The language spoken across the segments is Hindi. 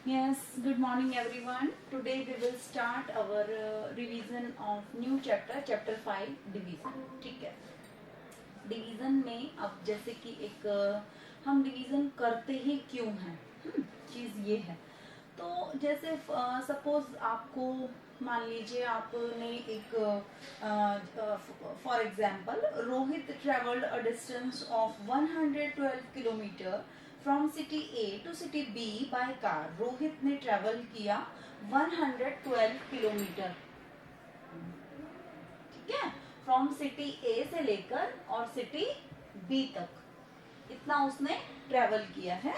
Yes, good morning everyone. Today we will start our revision of new chapter, chapter 5 division. ठीक है, डिवीजन में अब जैसे कि एक हम डिवीजन करते ही क्यों हैं, चीज ये है। तो जैसे सपोज आपको मान लीजिए आपने एक for example Rohit travelled a distance of 112 kilometre from city A to city B by car. Rohit ने ट्रेवल किया 112 किलोमीटर, ठीक है, फ्रॉम सिटी ए से लेकर और सिटी बी तक इतना उसने ट्रेवल किया है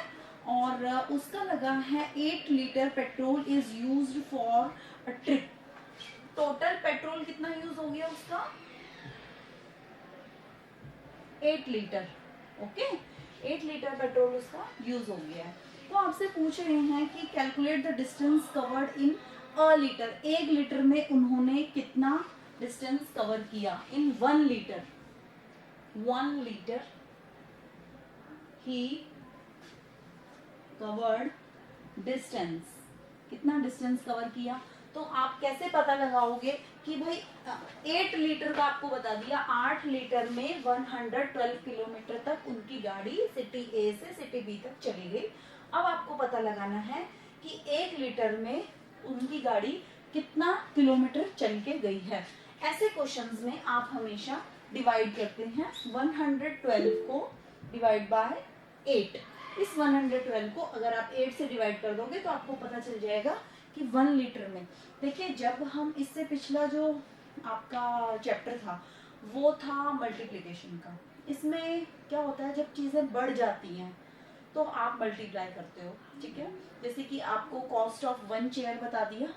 और उसका लगा है 8 litre petrol is used for a trip. Total petrol कितना यूज हो गया उसका? 8 लीटर। ओके, 8 लीटर पेट्रोल उसका यूज हो गया है। तो आपसे पूछ रहे हैं कि calculate the distance covered in a litre. 1 litre में उन्होंने कितना डिस्टेंस कवर किया? इन 1 लीटर, 1 लीटर ही कवर्ड डिस्टेंस, कितना डिस्टेंस कवर किया? तो आप कैसे पता लगाओगे कि भाई 8 लीटर का आपको बता दिया, 8 लीटर में 112 किलोमीटर तक उनकी गाड़ी सिटी ए से सिटी बी तक चली गई। अब आपको पता लगाना है कि 1 लीटर में उनकी गाड़ी कितना किलोमीटर चल के गई है। ऐसे क्वेश्चंस में आप हमेशा डिवाइड करते हैं 112 को डिवाइड बाय 8। इस 112 को अगर आप 8 से डिवाइड कर दोगे तो आपको पता चल जाएगा कि 1 लीटर में। देखिए, जब हम इससे पिछला जो आपका चैप्टर था वो था मल्टीप्लिकेशन का। इसमें क्या होता है, जब चीजें बढ़ जाती हैं तो आप मल्टीप्लाई करते हो, ठीक है। जैसे कि आपको कॉस्ट ऑफ 1 चेयर बता दिया,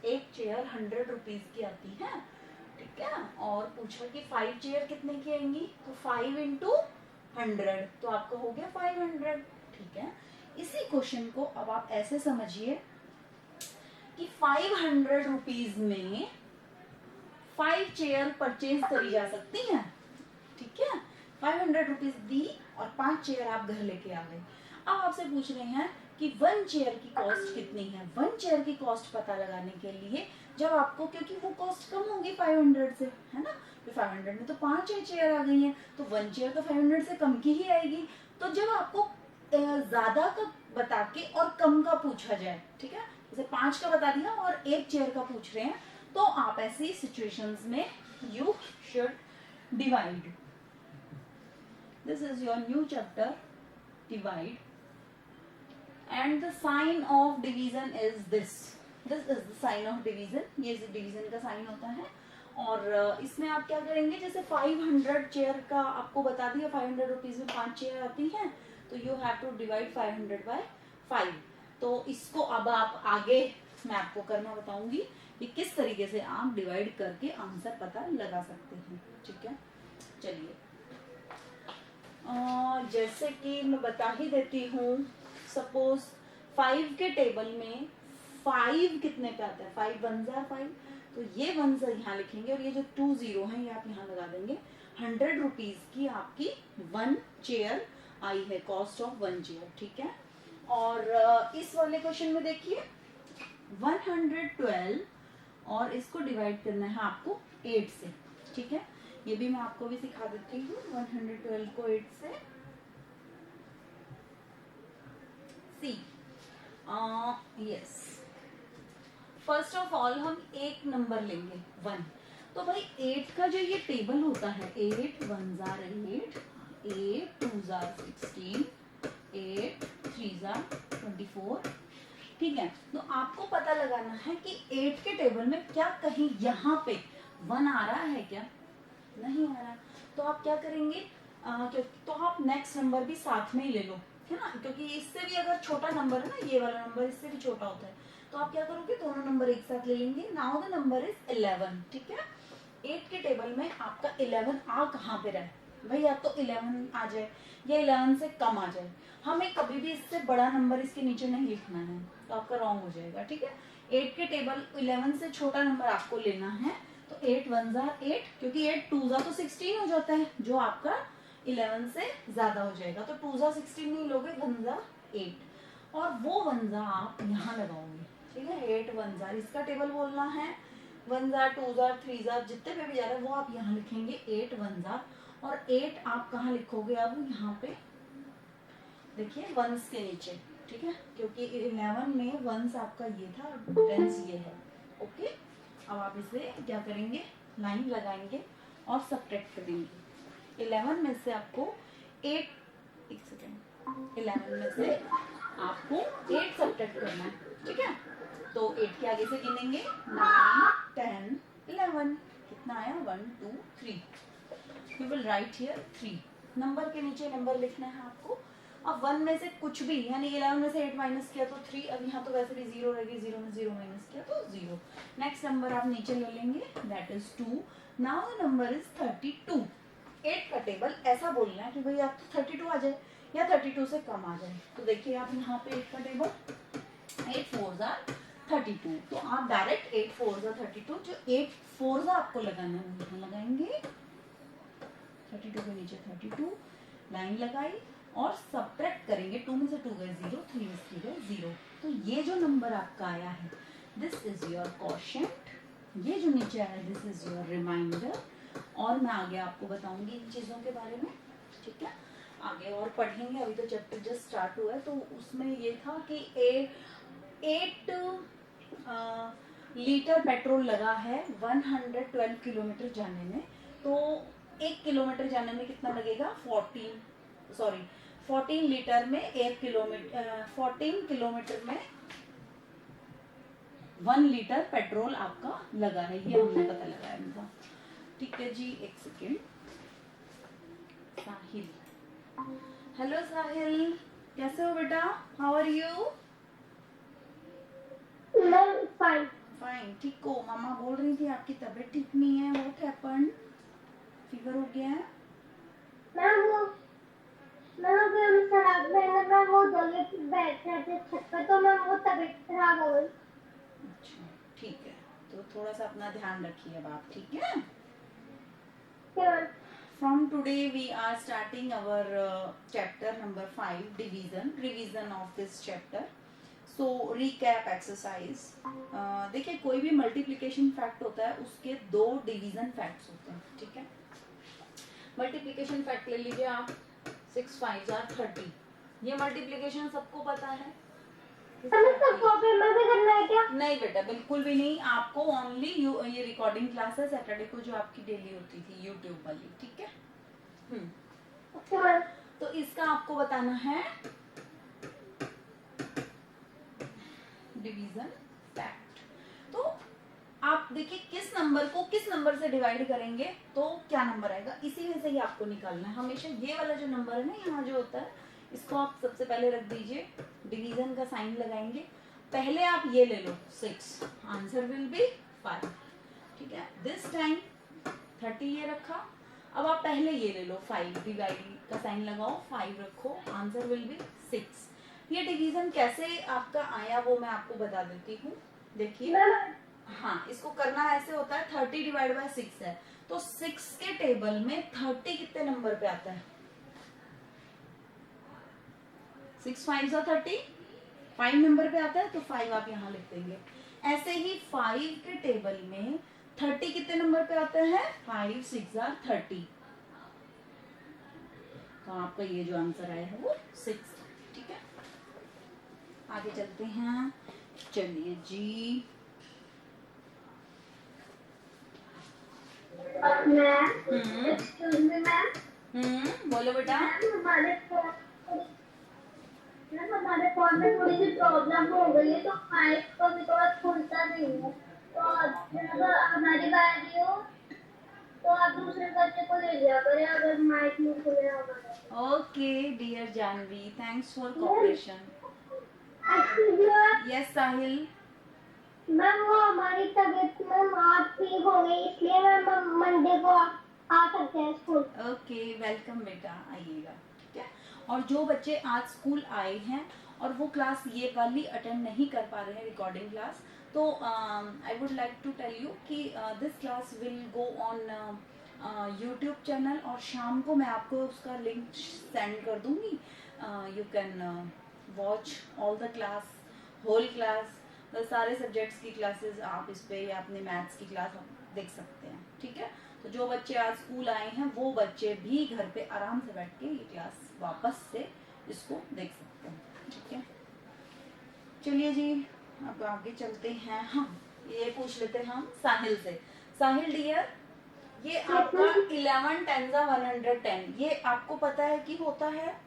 एक चेयर 100 रुपीज की आती है, ठीक है, और पूछा कि 5 चेयर कितने की आएंगी, तो 5 इंटू 100, तो आपका हो गया 500, ठीक है। इसी क्वेश्चन को अब आप ऐसे समझिए कि 500 रुपीज में 5 चेयर परचेज करी जा सकती हैं, ठीक है। 500 रुपीज दी और 5 चेयर आप घर लेके आ गए। अब आपसे पूछ रहे हैं कि 1 चेयर की कॉस्ट कितनी है। 1 चेयर की कॉस्ट पता लगाने के लिए जब आपको, क्योंकि वो कॉस्ट कम होगी 500 से, है ना, तो 500 में तो 5 चेयर आ गई है, तो 1 चेयर तो 500 से कम की ही आएगी। तो जब आपको ज्यादा का बता के और कम का पूछा जाए, ठीक है, जैसे 5 का बता दिया और 1 चेयर का पूछ रहे हैं, तो आप ऐसी सिचुएशंस में you should divide. This is your new chapter, divide, and the sign of division is this. This is the sign of division, ये डिवीजन का साइन होता है। और इसमें आप क्या करेंगे, जैसे 500 चेयर का आपको बता दिया, 500 रुपीज में 5 चेयर आती हैं, तो you have to divide 500 by 5। तो इसको अब आप आगे मैं आपको करना बताऊंगी कि किस तरीके से आप डिवाइड करके आंसर पता लगा सकते हैं, ठीक है। चलिए, जैसे कि मैं बता ही देती हूँ, सपोज 5 के टेबल में 5 कितने पे आता है, 5 1 जार 5, तो ये 1 जार यहाँ लिखेंगे और ये जो 2 0 है ये आप यहाँ लगा देंगे। 100 रुपीज की आपकी 1 चेयर आई है, कॉस्ट ऑफ 1 चेयर, ठीक है। और इस वाले क्वेश्चन में देखिए 112 और इसको डिवाइड करना है आपको 8 से, ठीक है। ये भी मैं आपको भी सिखा देती हूँ, 112 को 8 से सी। यस, फर्स्ट ऑफ ऑल हम एक नंबर लेंगे 1। तो भाई 8 का जो ये टेबल होता है, 8 1 जार 8, 8 2 जार 16, 8 3 जार 24, ठीक है। तो आपको पता लगाना है कि 8 के टेबल में क्या कहीं यहाँ पे 1 आ रहा है क्या? नहीं आ रहा। तो आप क्या करेंगे, तो आप नेक्स्ट नंबर भी साथ में ही ले लो, है ना, क्योंकि इससे भी अगर छोटा नंबर है ना, ये वाला नंबर इससे भी छोटा होता है, तो आप क्या करोगे, दोनों नंबर एक साथ ले लेंगे। नाउ द नंबर इज 11, ठीक है। 8 के टेबल में आपका 11 आ कहाँ पे रहा है भाई, या तो 11 आ जाए या 11 से कम आ जाए। हमें कभी भी इससे बड़ा नंबर इसके नीचे नहीं लिखना है, तो आपका रॉन्ग हो जाएगा, ठीक है। 8 के टेबल 11 से छोटा नंबर आपको लेना है, तो 8 1 जार 8, क्योंकि 8 2 जार तो 16 हो जाता है, जो आपका 11 से ज्यादा हो जाएगा, तो 2 जार 16 नहीं लोगे, 1 जार 8। और वो वंजा आप यहाँ लगाओगे, ठीक है। 8 1 इसका टेबल बोलना है, 1 2 3 जितने पे भी जा रहा है वो आप यहाँ लिखेंगे 8 1 और 8 आप कहाँ लिखोगे अब यहाँ पे देखिए वंस के नीचे, ठीक है, क्योंकि 11 में वंस आपका ये था और टेंस ये है। ओके, अब आप इसे क्या करेंगे, लाइन लगाएंगे और सब्ट्रैक्ट करेंगे। 11 में से आपको 8, एक सेकेंड, 11 में से आपको 8 सब्ट्रैक्ट करना है, ठीक है। तो 8 के आगे से गिनेंगे 9 10 11, कितना आया 1 2 3। You will write here 3, number के नीचे नंबर लिखना है आपको। अब 1 में से कुछ भी, यानी 11 में से 8 माइनस किया तो 3, अब यहाँ तो वैसे भी 0 रहेगी, 0 में 0 माइनस किया तो 0। नेक्स्ट नंबर आप नीचे ले लेंगे, that is 2। Now number is 32। 8 का टेबल ऐसा बोलना है कि भाई आप 32 आ जाए या 32 से कम आ जाए। तो देखिए आप यहाँ पे 8 का टेबल, 8 4 32, तो आप डायरेक्ट 8 4 32, जो 8 4 आपको लगाना है वो यहाँ लगाएंगे, 32 के नीचे 32 लाइन लगाई और सब्ट्रैक्ट करेंगे। 2 में से 2 गए 0, 3 में से 3 गए 0। तो ये जो नंबर आपका आया है दिस इज योर क्वोशिएंट, ये जो नीचे आया है दिस इज योर रिमाइंडर। और मैं आगे आपको बताऊंगी इन चीजों के बारे में, ठीक है, आगे और पढ़ेंगे। अभी तो चैप्टर जस्ट स्टार्ट हुआ है, तो उसमें ये था कि 8 लीटर पेट्रोल लगा है 112 किलोमीटर जाने में। तो 1 किलोमीटर जाने में कितना लगेगा, 14 लीटर में 1 किलोमीटर, 14 किलोमीटर में 1 लीटर पेट्रोल आपका लगा है, ये हमने पता लगाया था, ठीक है जी। एक सेकेंड, साहिल, हेलो साहिल, कैसे हो बेटा, how are you? Fine fine, ठीक हो। मामा बोल रही थी आपकी तबीयत ठीक नहीं है, व्हाट हैपेंड, फीवर हो गया है? वो जगह पे बैठ रहे थे छत पे, तो मैं वो तबीयत खराब हो गई। अच्छा ठीक है, तो थोड़ा सा अपना ध्यान रखिए अब आप, ठीक है। From today we are starting our chapter number 5, revision of this chapter. So recap exercise. देखिए कोई भी मल्टीप्लिकेशन फैक्ट होता है उसके 2 डिवीजन फैक्ट्स होते हैं, ठीक है। मल्टीप्लिकेशन फैक्ट ले लीजिए आप, 6 5 30, ये मल्टीप्लिकेशन सबको पता है। नहीं बेटा बिल्कुल भी नहीं, आपको ओनली ये रिकॉर्डिंग क्लास है सैटरडे को जो आपकी डेली होती थी यूट्यूब वाली, ठीक है। तो इसका आपको बताना है डिवीजन फैक्ट। तो आप देखिए किस नंबर को किस नंबर से डिवाइड करेंगे तो क्या नंबर आएगा, इसी में से ही आपको निकालना है। हमेशा ये वाला जो नंबर है ना यहाँ जो होता है, इसको आप सबसे पहले रख दीजिए, डिवीजन का साइन लगाएंगे। पहले आप ये ले लो 6, आंसर विल बी 5, ठीक है। दिस टाइम 30 ये रखा, अब आप पहले ये ले लो 5, डिवाइड का साइन लगाओ, 5 रखो, आंसर विल बी 6। ये डिवीजन कैसे आपका आया वो मैं आपको बता देती हूँ, देखिए। हाँ, इसको करना ऐसे होता है, 30 डिवाइड बाय 6 है, तो 6 के टेबल में 30 कितने नंबर पे आता है, 6 5 30, 5 नंबर पे आता है, तो 5 आप यहाँ लिख देंगे। ऐसे ही 5 के टेबल में 30 कितने नंबर पे आता है, 5 6 30, तो आपका ये जो आंसर आया है वो 6, ठीक है। आगे चलते हैं, चलिए जी। बोलो बेटा। हमारे फोन में थोड़ी सी प्रॉब्लम हो गई है, तो माइक कभी थोड़ा खुलता नहीं है, तो अगर हमारी बारी हो तो आप दूसरे बच्चे को ले लिया करें अगर माइक नहीं खुले हमारा। Okay dear Jahnavi, thanks for cooperation. Yes Sahil. Ma'am वो हमारी तबीयत में आज ठीक हो गई, इसलिए मैम मंडे को आ सकते हैं स्कूल। ओके वेलकम बेटा, आइएगा, ठीक है। और जो बच्चे आज स्कूल आए हैं और वो क्लास ये वाली अटेंड नहीं कर पा रहे हैं रिकॉर्डिंग क्लास, तो I would like to tell you कि this class will go on YouTube channel, और शाम को मैं आपको उसका लिंक सेंड कर दूंगी। You can watch all the class, whole class, सारे सब्जेक्ट्स की क्लासेस आप इस पे, या अपने मैथ्स की क्लास आप देख सकते हैं। ठीक है, तो जो बच्चे आज स्कूल आए हैं वो बच्चे भी घर पे आराम से बैठ के ये क्लास वापस से इसको देख सकते हैं। ठीक है, चलिए जी अब आगे चलते हैं। हाँ, ये पूछ लेते हैं हम साहिल से। साहिल डियर, ये आपका 11 10 110 ये आपको पता है कि होता है?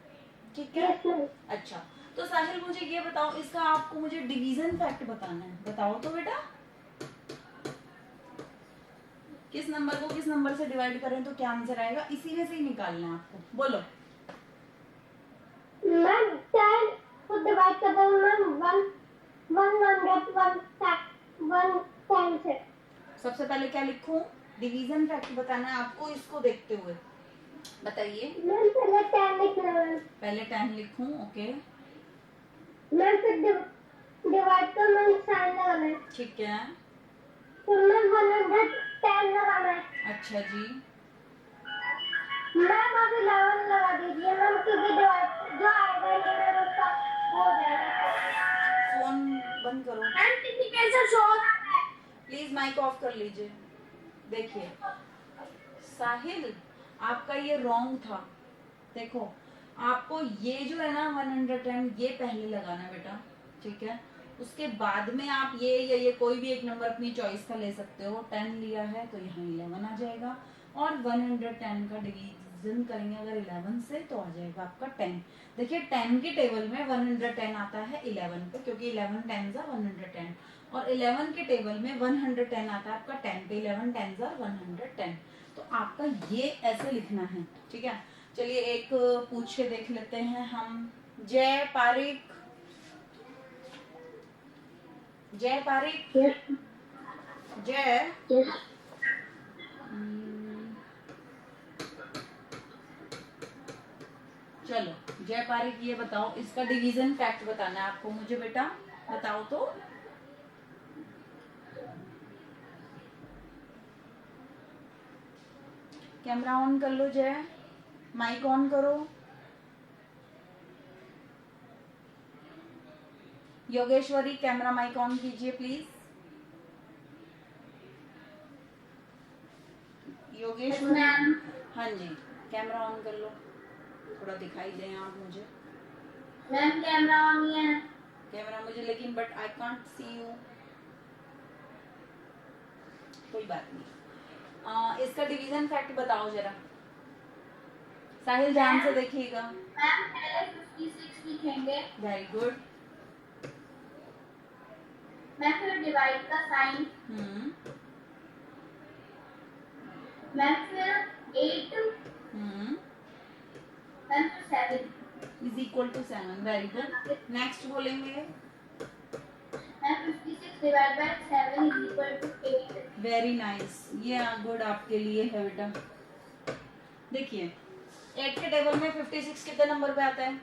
ठीक है, Yes, ma'am. अच्छा, तो साहिल मुझे ये बताओ, इसका आपको मुझे डिवीजन फैक्ट बताना है, बताओ तो बेटा। किस नंबर को किस नंबर से डिवाइड करें तो क्या आंसर आएगा, इसी में से ही निकालना है आपको, बोलो। मैम 10 को डिवाइड कर दो मैम 110 से। सबसे पहले क्या लिखूं? डिवीजन फैक्ट बताना है आपको, इसको देखते हुए बताइए। मैम पहले 10 लिखना है मैम। पहले 10 लिखूं, ओके, मैम फिर डिवाइड कर मैम साइन लगाना है। ठीक है, फिर मैम 110 लगाना है। अच्छा जी, मैम आप 11 लगा दीजिए मैम, क्योंकि डिवाइड जो आएगा नहीं मैम उसका हो जाएगा। फोन बंद करो मैम किसी कैसे शो रहा है? प्लीज, माइक ऑफ कर लीजिए। देखिए साहिल, आपका ये रॉन्ग था। देखो, आपको ये जो है ना 110 ये पहले लगाना बेटा, ठीक है, उसके बाद में आप ये कोई भी एक नंबर अपनी चॉइस का ले सकते हो। 10 लिया है तो यहाँ 11 आ जाएगा, और 110 का डिवीजन करेंगे अगर 11 से तो आ जाएगा आपका 10। देखिए 10 के टेबल में 110 आता है 11 पे, क्योंकि 11 10 110, और 11 के टेबल में 110 आता है आपका 10 पे, 11 10 110। तो आपका ये ऐसे लिखना है। ठीक है, चलिए एक पूछ के देख लेते हैं हम। जय पारिक, जय पारिक, यस जय, यस चलो जय पारिक, ये बताओ, इसका डिवीजन फैक्ट बताना है आपको मुझे बेटा, बताओ तो। कैमरा ऑन कर लो जय, माइक ऑन करो। योगेश्वरी कैमरा माइक ऑन कीजिए प्लीज। योगेश्वरी, मैम। हाँ जी, कैमरा ऑन कर लो, थोड़ा दिखाई दें आप मुझे। मैम कैमरा ऑन ही है। कैमरा मुझे, लेकिन but I can't see you. कोई बात नहीं। इसका डिवीजन फैक्ट बताओ जरा, साहिल ध्यान से देखिएगा। मैम पहले 56 लिखेंगे, वेरी गुड। मैम फिर डिवाइड का साइन, हम्म मैम फिर 8, हम्म मैम फिर 7, is equal to 7, very good. Next बोलेंगे, ma'am 56 divide by 7 is equal to 8। Very nice, ये गुड आपके लिए है बेटा। देखिए 8 के टेबल में 56 कितने नंबर पे आता है?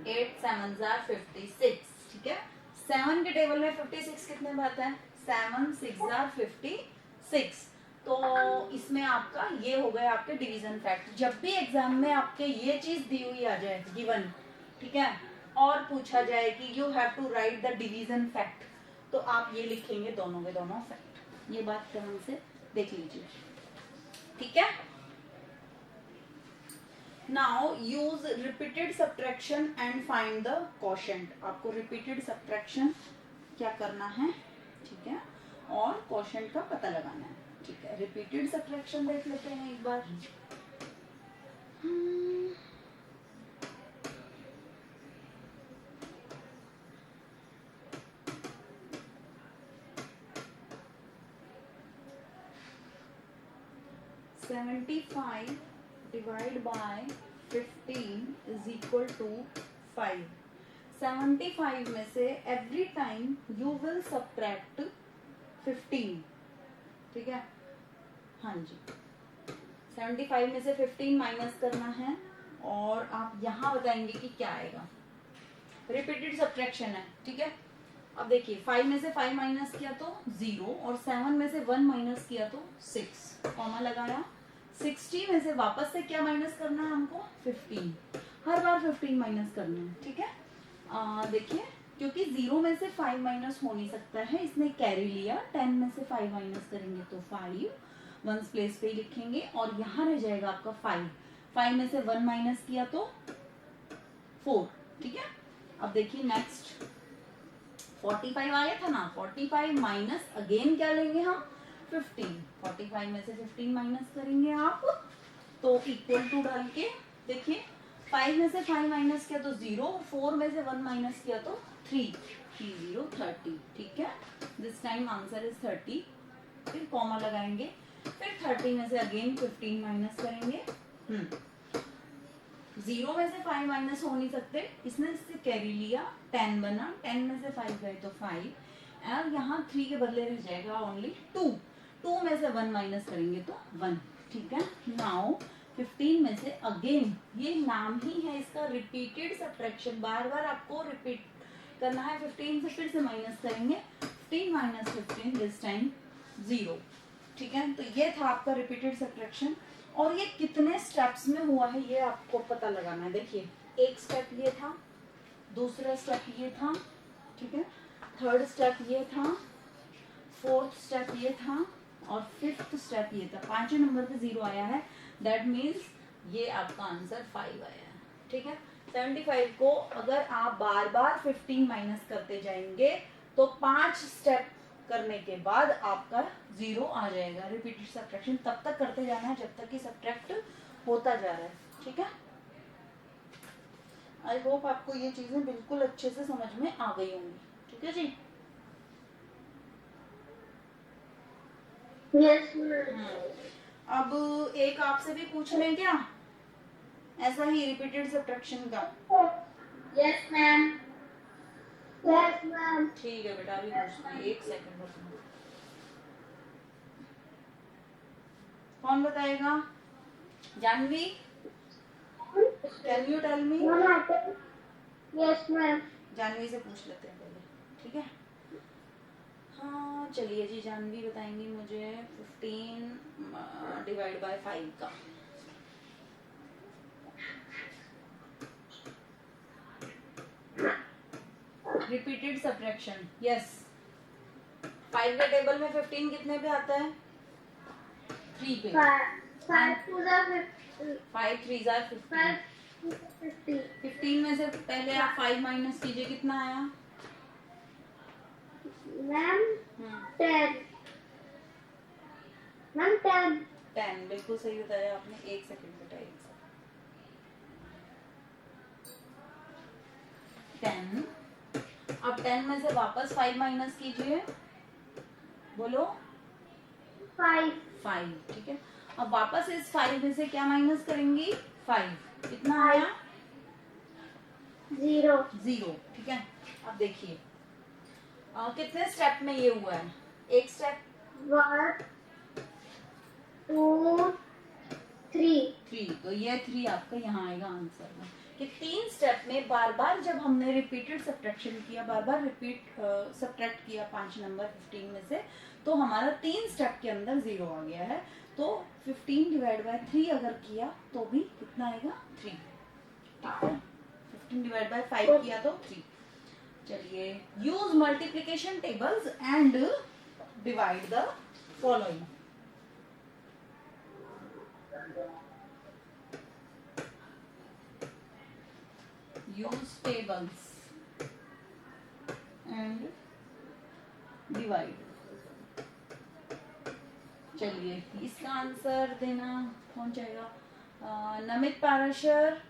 8 7 56, ठीक है। 7 के टेबल में 56 कितने पे आता है? 7 6 56। तो इसमें आपका ये हो गया आपके डिवीजन फैक्ट। जब भी एग्जाम में आपके ये चीज दी हुई आ जाए गिवन, ठीक है, और पूछा जाए कि you have to write the division fact, तो आप ये लिखेंगे दोनों के दोनों फैक्ट। ये बात ध्यान से देख लीजिए, ठीक है। Now use repeated subtraction and find the quotient. आपको रिपीटेड सब्ट्रैक्शन क्या करना है, ठीक है, और क्वोशंट का पता लगाना है, ठीक है। रिपीटेड सब्ट्रैक्शन देख लेते हैं एक बार। $75 divide by 15 is equal to 5। 75 में से every time you will subtract 15, ठीक है, हाँ जी। 75 में से 15 माइनस करना है, और आप यहाँ बताएंगे कि क्या आएगा। रिपीटेड सब्ट्रैक्शन है, ठीक है। अब देखिए 5 में से 5 माइनस किया तो 0, और 7 में से 1 माइनस किया तो 6, कॉमा लगाया। 60 में से वापस से क्या माइनस करना है हमको? 15। हर बार 15 माइनस करना है, ठीक है। देखिए क्योंकि 0 में से 5 माइनस हो नहीं सकता है, इसने कैरी लिया, 10 में से 5 माइनस करेंगे तो 5 वंस प्लेस पे ही लिखेंगे, और यहाँ रह जाएगा आपका 5 में से 1 माइनस किया तो 4, ठीक है। अब देखिए नेक्स्ट 45 आया था ना, 45 माइनस अगेन क्या लेंगे हम 15, 45 में से 15 माइनस करेंगे आप तो इक्वल टू डाल के देखिए 5 में से 5 माइनस किया तो 0, 4 में से 1 माइनस किया तो 3, 30, ठीक है। दिस टाइम आंसर इज 30, फिर कॉमा लगाएंगे, फिर 30 में से अगेन 15 माइनस करेंगे। 0 में से 5 माइनस हो नहीं सकते, इसने इससे कैरी लिया, 10 बना, 10 में से 5 गए तो 5, और यहाँ 3 के बदले रह जाएगा ओनली 2 में से 1 माइनस करेंगे तो 1, ठीक है। नाउ 15 में से अगेन, ये नाम ही है इसका रिपीटेड सब्ट्रैक्शन, बार बार आपको रिपीट करना है। 15 से फिर से माइनस करेंगे, 15 माइनस 15 दिस टाइम 0, ठीक है। तो ये था आपका रिपीटेड सब्ट्रैक्शन, और ये कितने स्टेप्स में हुआ है ये आपको पता लगाना है। देखिए एक स्टेप ये था, दूसरा स्टेप ये था, ठीक है, थर्ड स्टेप ये था, फोर्थ स्टेप ये था, और फिफ्थ स्टेप ये था। 5वें नंबर पे 0 आया है, दैट मीन्स ये आपका आंसर 5 आया है, ठीक है। 75 को अगर आप बार बार 15 माइनस करते जाएंगे तो 5 स्टेप करने के बाद आपका 0 आ जाएगा। रिपीटेड सब्ट्रैक्शन तब तक करते जाना है जब तक कि सब्ट्रैक्ट होता जा रहा है, ठीक है। आई होप आपको ये चीजें बिल्कुल अच्छे से समझ में आ गई होंगी, ठीक है जी। यस अब एक आपसे भी पूछ लें क्या, ऐसा ही रिपीटेड सब्ट्रैक्शन का? Yes ma'am, yes ma'am. ठीक है बेटा, अभी पूछते हैं, 1 सेकंड रुकना। कौन बताएगा? Jahnavi, can you tell me? Yes ma'am. Jahnavi से पूछ लेते हैं पहले, ठीक है। हाँ चलिए जी, जानवी बताएंगी मुझे 15 डिवाइड बाय 5 का। Repeated subtraction, yes. 5 के टेबल में 15 कितने पे आता है? 3 पे। 5 to the 5 3 are 15। 50। 15 में से पहले आप 5 माइनस कीजिए, कितना आया? मैम 10। मैम 10। 10, बिल्कुल सही बताया आपने। 1 सेकंड बेटा, 1 सेकंड। 10, अब 10 में से वापस 5 माइनस कीजिए, बोलो। 5, ठीक है। अब वापस इस 5 में से क्या माइनस करेंगी? 5, कितना आया? 0। 0, ठीक है। अब देखिए कितने स्टेप में ये हुआ है? एक स्टेप, 1 2 3। 3, तो ये 3 आपका यहाँ आएगा आंसर में। कि 3 स्टेप में बार बार जब हमने रिपीटेड सब्ट्रैक्शन किया, बार बार रिपीट सब्ट्रैक्ट किया 5 नंबर 15 में से, तो हमारा 3 स्टेप के अंदर 0 आ गया है। तो 15 डिवाइड बाय 3 अगर किया तो भी कितना आएगा? 3, ठीक है। 15 डिवाइड बाय 5 किया तो 3। चलिए, use multiplication tables and divide the following. Use tables and divide. चलिए, इसका आंसर देना कौन चाहेगा? Namit Parashar.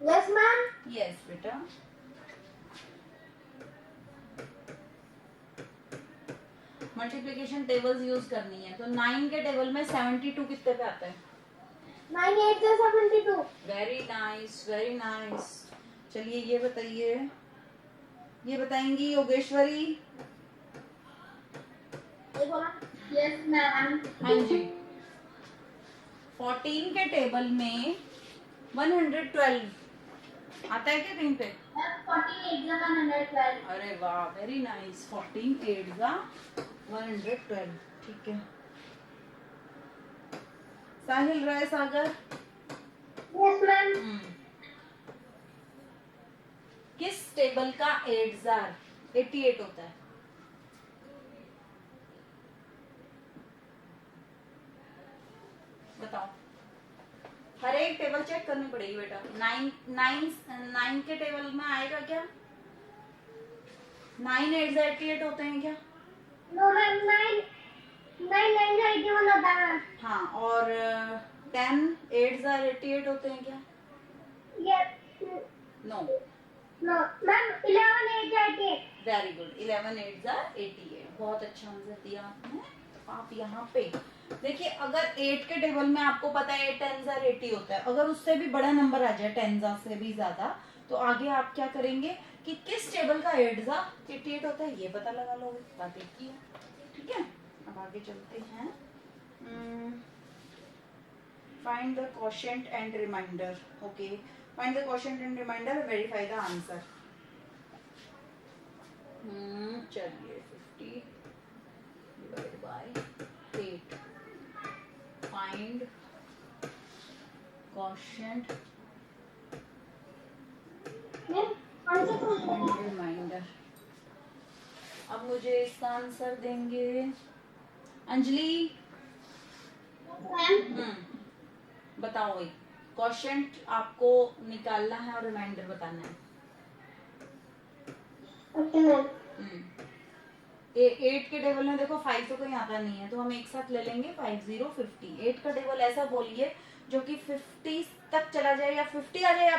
Yes ma'am. Yes बेटा। मल्टीप्लिकेशन टेबल्स यूज करनी है, तो 9 के टेबल में 72 कितने पे आता है? 9 8 72। Very nice, very nice. चलिए ये बताइए, ये बताएंगी योगेश्वरी। Yes ma'am. हाँ जी। 14 के टेबल में 112 आता है क्या कहीं पे? 48 112। अरे वाह, वेरी नाइस। 14 8 का 112, ठीक है। साहिल राय सागर। Yes ma'am. किस टेबल का 88 होता है? बताओ। हर एक टेबल चेक करनी पड़ेगी बेटा। 9 के टेबल में आएगा क्या? 9 8 88 होते हैं क्या? नो मैम, 9 होता है। हाँ, और 10 8 88 होते हैं क्या? Yes. No. No ma'am, 11 88। Very good, 11 8 88। बहुत अच्छा आंसर दिया आपने। तो आप यहाँ पे देखिए, अगर 8 के टेबल में आपको पता है 8 10 80 होता है, अगर उससे भी बड़ा नंबर आ जाए 10 से भी ज्यादा, तो आगे आप क्या करेंगे कि किस टेबल का 8 88 होता है ये पता लगा लोगे। बात एक ही है, ठीक है। अब आगे चलते हैं। Find the quotient and remainder. Okay, find the quotient and remainder, verify the answer. चलिए 50 divide by 8, find quotient and remainder. अब मुझे इसका आंसर देंगे अंजलि। बताओ भाई, क्वोशिएंट आपको निकालना है और रिमाइंडर बताना है। Okay ma'am. 8 के टेबल में देखो 5 तो कहीं आता नहीं है, तो हम एक साथ ले लेंगे 5 0 50। 8 का टेबल ऐसा बोलिए जो कि 50 तक चला जाए, या 50 आ जाए,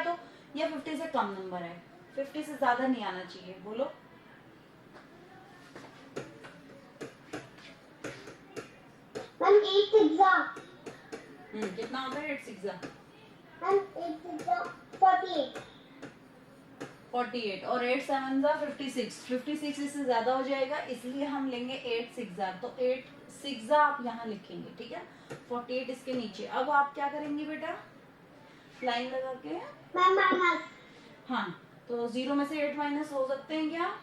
या 50 से कम नंबर है। 50 से ज्यादा नहीं आना चाहिए। बोलो। मैम 8 6 कितना होता है 8 6 मैम 8 6 48। 48 और 8 7 56। 56 इससे ज्यादा हो जाएगा, इसलिए हम लेंगे 8 6 तो 8 6 आप यहाँ लिखेंगे, ठीक है। 48 इसके नीचे। अब आप क्या करेंगे बेटा, लाइन लगा के। Ma'am minus. हाँ, तो 0 में से 8 माइनस हो सकते हैं क्या?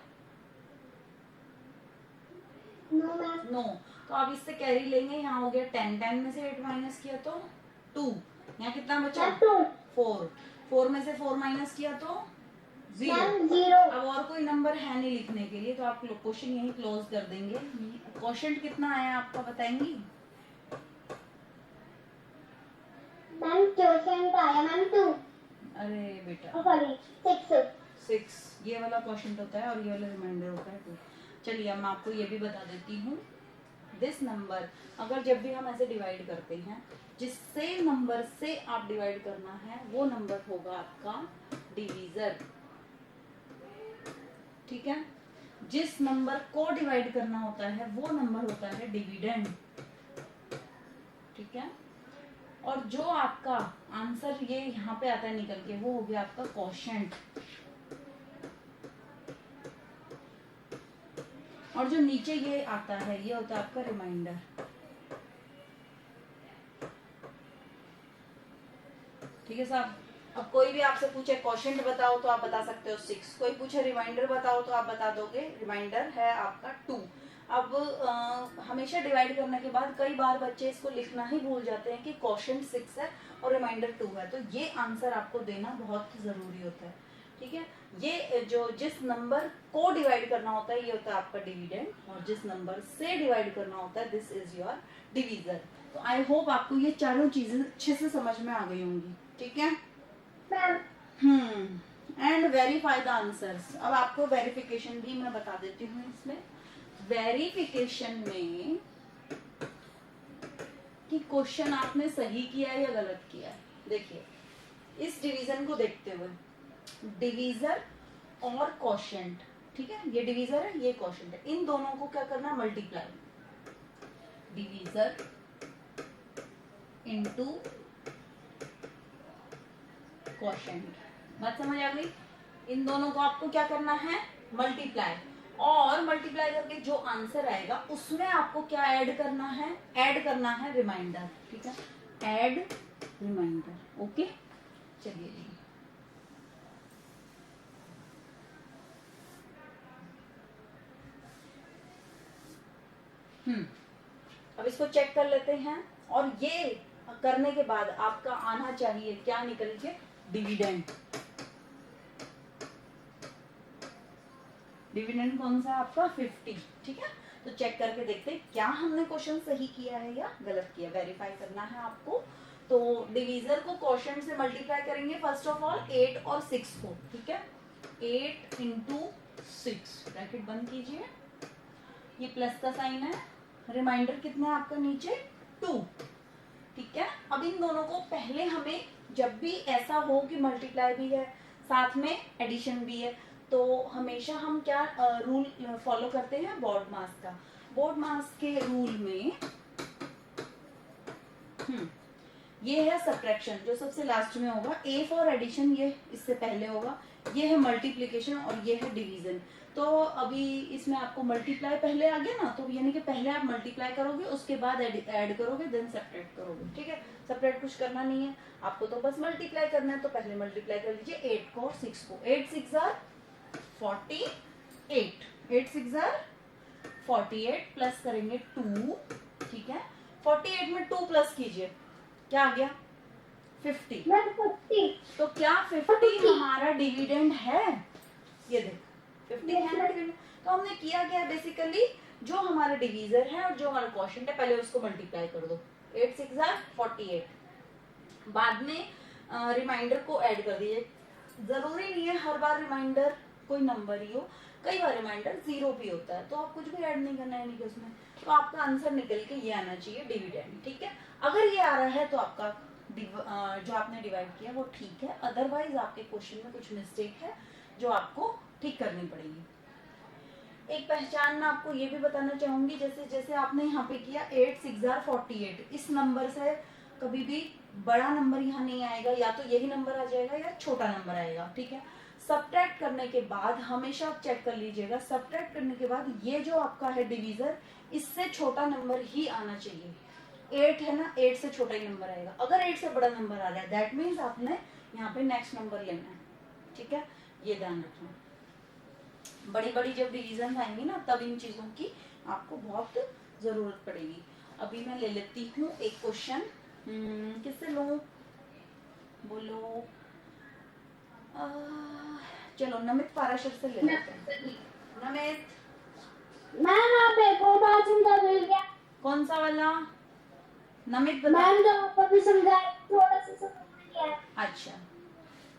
No ma'am. नो। तो आप इससे कैरी लेंगे। यहाँ हो गया 10, 10 में से 8 माइनस किया तो 2। यहाँ कितना बचा? 4। 4 में से 4 माइनस किया तो 0। अब और कोई नंबर है नहीं लिखने के लिए, तो आप क्वेश्चन यही क्लोज कर देंगे। क्वोशिएंट कितना आया आपका बताएंगी? मैम क्वोशिएंट आया मैम 2। अरे बेटा, सॉरी 6। 6 ये वाला क्वोशिएंट होता है और ये वाला रिमाइंडर होता है 2। चलिए, अब मैं आपको ये भी बता देती हूँ। दिस नंबर, अगर जब भी हम ऐसे डिवाइड करते हैं, जिससे नंबर से आप डिवाइड करना है वो नंबर होगा आपका डिवीजर, ठीक है। जिस नंबर को डिवाइड करना होता है वो नंबर होता है डिविडेंड, ठीक है। और जो आपका आंसर ये यहाँ पे आता है निकल के, वो हो गया आपका क्वोशिएंट। और जो नीचे ये आता है ये होता है आपका रिमाइंडर। ठीक है साहब। अब कोई भी आपसे पूछे क्वोशिएंट बताओ तो आप बता सकते हो 6। कोई पूछे रिमाइंडर बताओ तो आप बता दोगे रिमाइंडर है आपका 2। अब हमेशा डिवाइड करने के बाद कई बार बच्चे इसको लिखना ही भूल जाते हैं कि क्वोशिएंट 6 है और रिमाइंडर 2 है, तो ये आंसर आपको देना बहुत जरूरी होता है, ठीक है। ये जो जिस नंबर को डिवाइड करना होता है ये होता है आपका डिविडेंड, और जिस नंबर से डिवाइड करना होता है दिस इज योर डिवीजर। तो आई होप आपको ये चारों चीजें अच्छे से समझ में आ गई होंगी, ठीक है। And verify the answers. अब आपको वेरिफिकेशन भी मैं बता देती हूँ। इसमें वेरिफिकेशन में कि क्वेश्चन आपने सही किया है या गलत किया है। देखिए, इस डिवीजन को देखते हुए, डिवीजर और क्वोशिएंट, ठीक है, ये डिवीजर है ये क्वोशिएंट है, इन दोनों को क्या करना है, मल्टीप्लाई। Divisor into quotient. बात समझ आ गई? इन दोनों को आपको क्या करना है, मल्टीप्लाई। और मल्टीप्लाई करके जो आंसर आएगा उसमें आपको क्या ऐड करना है, ऐड करना है रिमाइंडर, ठीक है, ऐड रिमाइंडर। ओके, चलिए जी। अब इसको चेक कर लेते हैं, और ये करने के बाद आपका आना चाहिए क्या निकल के, डिविडेंड। डिविडेंड कौन सा है आपका 50, ठीक है। तो चेक करके देखते हैं क्या हमने क्वेश्चन सही किया है या गलत किया, वेरीफाई करना है आपको। तो डिवीजर को क्वोशिएंट से मल्टीप्लाई करेंगे फर्स्ट ऑफ ऑल 8 और 6 को, ठीक है। 8 इंटू 6 ब्रैकेट बंद कीजिए, ये प्लस का साइन है, रिमाइंडर कितना है आपका नीचे 2, ठीक है। अब इन दोनों को पहले हमें जब भी ऐसा हो कि मल्टीप्लाई भी है साथ में एडिशन भी है, तो हमेशा हम क्या रूल फॉलो करते हैं, बोर्ड मास का। बोर्ड मास के रूल में ये है सब्ट्रैक्शन जो सबसे लास्ट में होगा, ए फॉर एडिशन ये इससे पहले होगा, ये है मल्टीप्लिकेशन और ये है डिवीजन। तो अभी इसमें आपको मल्टीप्लाई पहले आ गया ना, तो यानी कि पहले आप मल्टीप्लाई करोगे उसके बाद ऐड करोगे देन सब्ट्रैक्ट करोगे, ठीक है। सब्ट्रैक्ट कुछ करना नहीं है आपको, तो बस मल्टीप्लाई करना है। तो पहले मल्टीप्लाई कर लीजिए 8 को और 6 को, 8 6 आर 48, 8 6 आर 48 प्लस करेंगे 2, ठीक है। 48 में 2 प्लस कीजिए, क्या आ गया 50। मैम 50। तो क्या 50 हमारा डिविडेंड है, ये देखो 50 है ना डिविडेंड। तो हमने किया क्या है, बेसिकली जो हमारा डिवीजर है और जो हमारा क्वोशिएंट है पहले उसको मल्टीप्लाई कर दो, 8 6 आर 48, बाद में रिमाइंडर को ऐड कर दीजिए। जरूरी नहीं है हर बार रिमाइंडर कोई नंबर ही हो, कई बार रिमाइंडर 0 भी होता है, तो आप कुछ भी ऐड नहीं करना है नहीं उसमें, तो आपका आंसर निकल के ये आना चाहिए डिविडेंड, ठीक है। अगर ये आ रहा है तो आपका जो आपने डिवाइड किया वो ठीक है, अदरवाइज आपके क्वेश्चन में कुछ मिस्टेक है जो आपको ठीक करनी पड़ेगी। एक पहचान मैं आपको ये भी बताना चाहूंगी, जैसे जैसे आपने यहाँ पे किया 8 6 आर 48, इस नंबर से कभी भी बड़ा नंबर यहाँ नहीं आएगा, या तो यही नंबर आ जाएगा या छोटा नंबर आएगा, ठीक है। सब्ट्रैक्ट करने के बाद हमेशा आप चेक कर लीजिएगा, सब्ट्रैक्ट करने के बाद ये जो आपका है डिवीजर इससे छोटा नंबर ही आना चाहिए। 8 है ना, 8 से छोटा ही नंबर आएगा। अगर 8 से बड़ा नंबर आ रहा है दैट मीन्स आपने यहाँ पे नेक्स्ट नंबर लेना है, ठीक है, ये ध्यान रखना। बड़ी बड़ी जब डिवीजन आएंगी ना तब इन चीजों की आपको बहुत जरूरत पड़ेगी। अभी मैं ले लेती हूँ एक क्वेश्चन, किससे लूं, बोलो चलो नमित पाराशर से ले लेते हैं। नमित मैम आप एक और बात समझा दीजिए। कौन सा वाला नमित बता। मैम जो आपको भी समझाया थोड़ा सा समझ में नहीं आया। अच्छा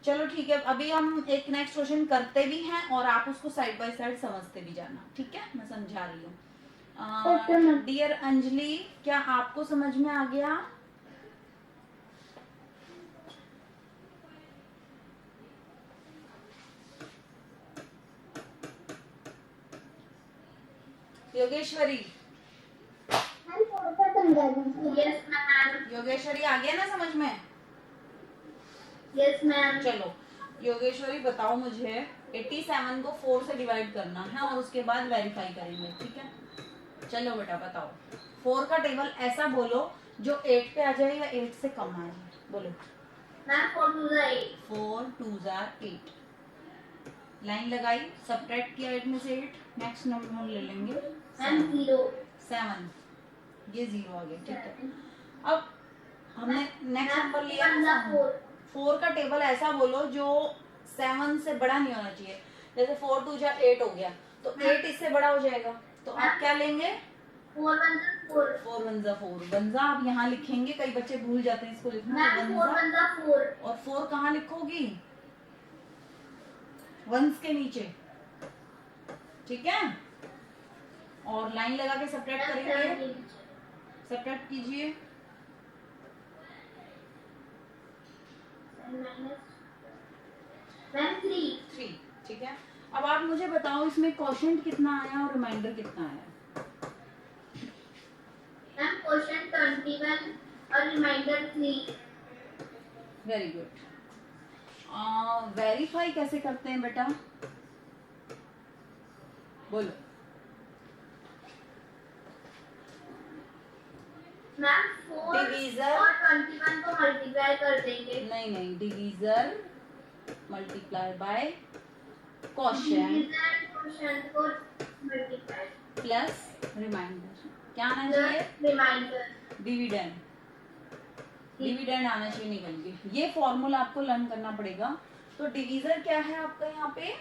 चलो ठीक है, अभी हम एक नेक्स्ट क्वेश्चन करते भी हैं और आप उसको साइड बाय साइड समझते भी जाना, ठीक है, मैं समझा रही हूँ। डियर अंजलि क्या आपको समझ में आ गया? योगेश्वरी मैम थोड़ा सा समझा दीजिए। Yes ma'am. योगेश्वरी आ गया ना समझ में? Yes ma'am. चलो योगेश्वरी बताओ मुझे 87 को 4 से डिवाइड करना है और उसके बाद वेरीफाई करेंगे, ठीक है। चलो बेटा बताओ, 4 का टेबल ऐसा बोलो जो 8 पे आ जाए या 8 से कम आ जाए, बोलो। मैम 4 2 8। 4 2 8, लाइन लगाई, सब्ट्रैक्ट किया 8 में से 8, नेक्स्ट नंबर ले लेंगे मैम 0 7, ये 0 आ गया, ठीक है। अब हमने नेक्स्ट नंबर लिया 4। 4 का टेबल ऐसा बोलो जो 7 से बड़ा नहीं होना चाहिए, जैसे 4 2 8 हो गया तो 8 इससे बड़ा हो जाएगा, तो आप क्या लेंगे 4 1 4। 4 1 4, वंजा आप यहाँ लिखेंगे, कई बच्चे भूल जाते हैं इसको लिखना, मैम 4 1 4। और 4 कहाँ लिखोगी, वंस के नीचे, ठीक है। और लाइन लगा के सब्ट्रैक्ट करेंगे, सब्ट्रैक्ट कीजिए, मैम 3, ठीक है। अब आप मुझे बताओ इसमें क्वोशिएंट कितना आया और रिमाइंडर कितना आया? मैम क्वोशिएंट 21 और रिमाइंडर 3। Very good. वेरीफाई कैसे करते हैं बेटा, बोलो। मैम 4 डिवीजर और 21 को मल्टीप्लाई कर देंगे। नहीं, divisor multiply by quotient quotient को मल्टीप्लाई प्लस रिमाइंडर, क्या आना चाहिए, रिमाइंडर, डिविडेंड, डिविडेंड आना चाहिए निकल के। ये फॉर्मूला आपको लर्न करना पड़ेगा। तो डिवीजर क्या है आपका यहाँ पे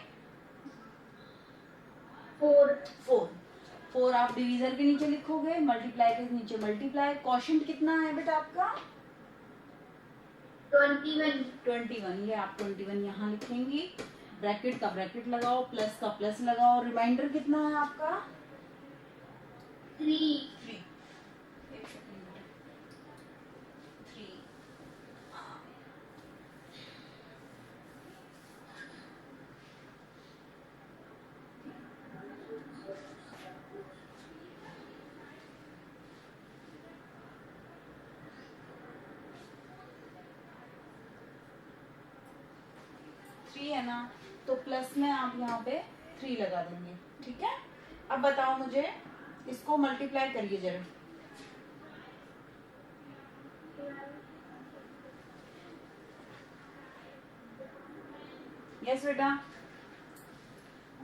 4 4 4 आप डिवीजर के नीचे लिखोगे, मल्टीप्लाई के नीचे मल्टीप्लाई। क्वोशिएंट कितना है बेटा आपका? 21 21। ये आप 21 यहाँ लिखेंगी, ब्रैकेट का ब्रैकेट लगाओ, प्लस का प्लस लगाओ। रिमाइंडर कितना है आपका? 3 3। एक सेकंड बेटा, 3। 3 है ना, तो प्लस में आप यहाँ पे 3 लगा देंगे, ठीक है। अब बताओ मुझे, इसको मल्टीप्लाई करिए जरा। यस बेटा,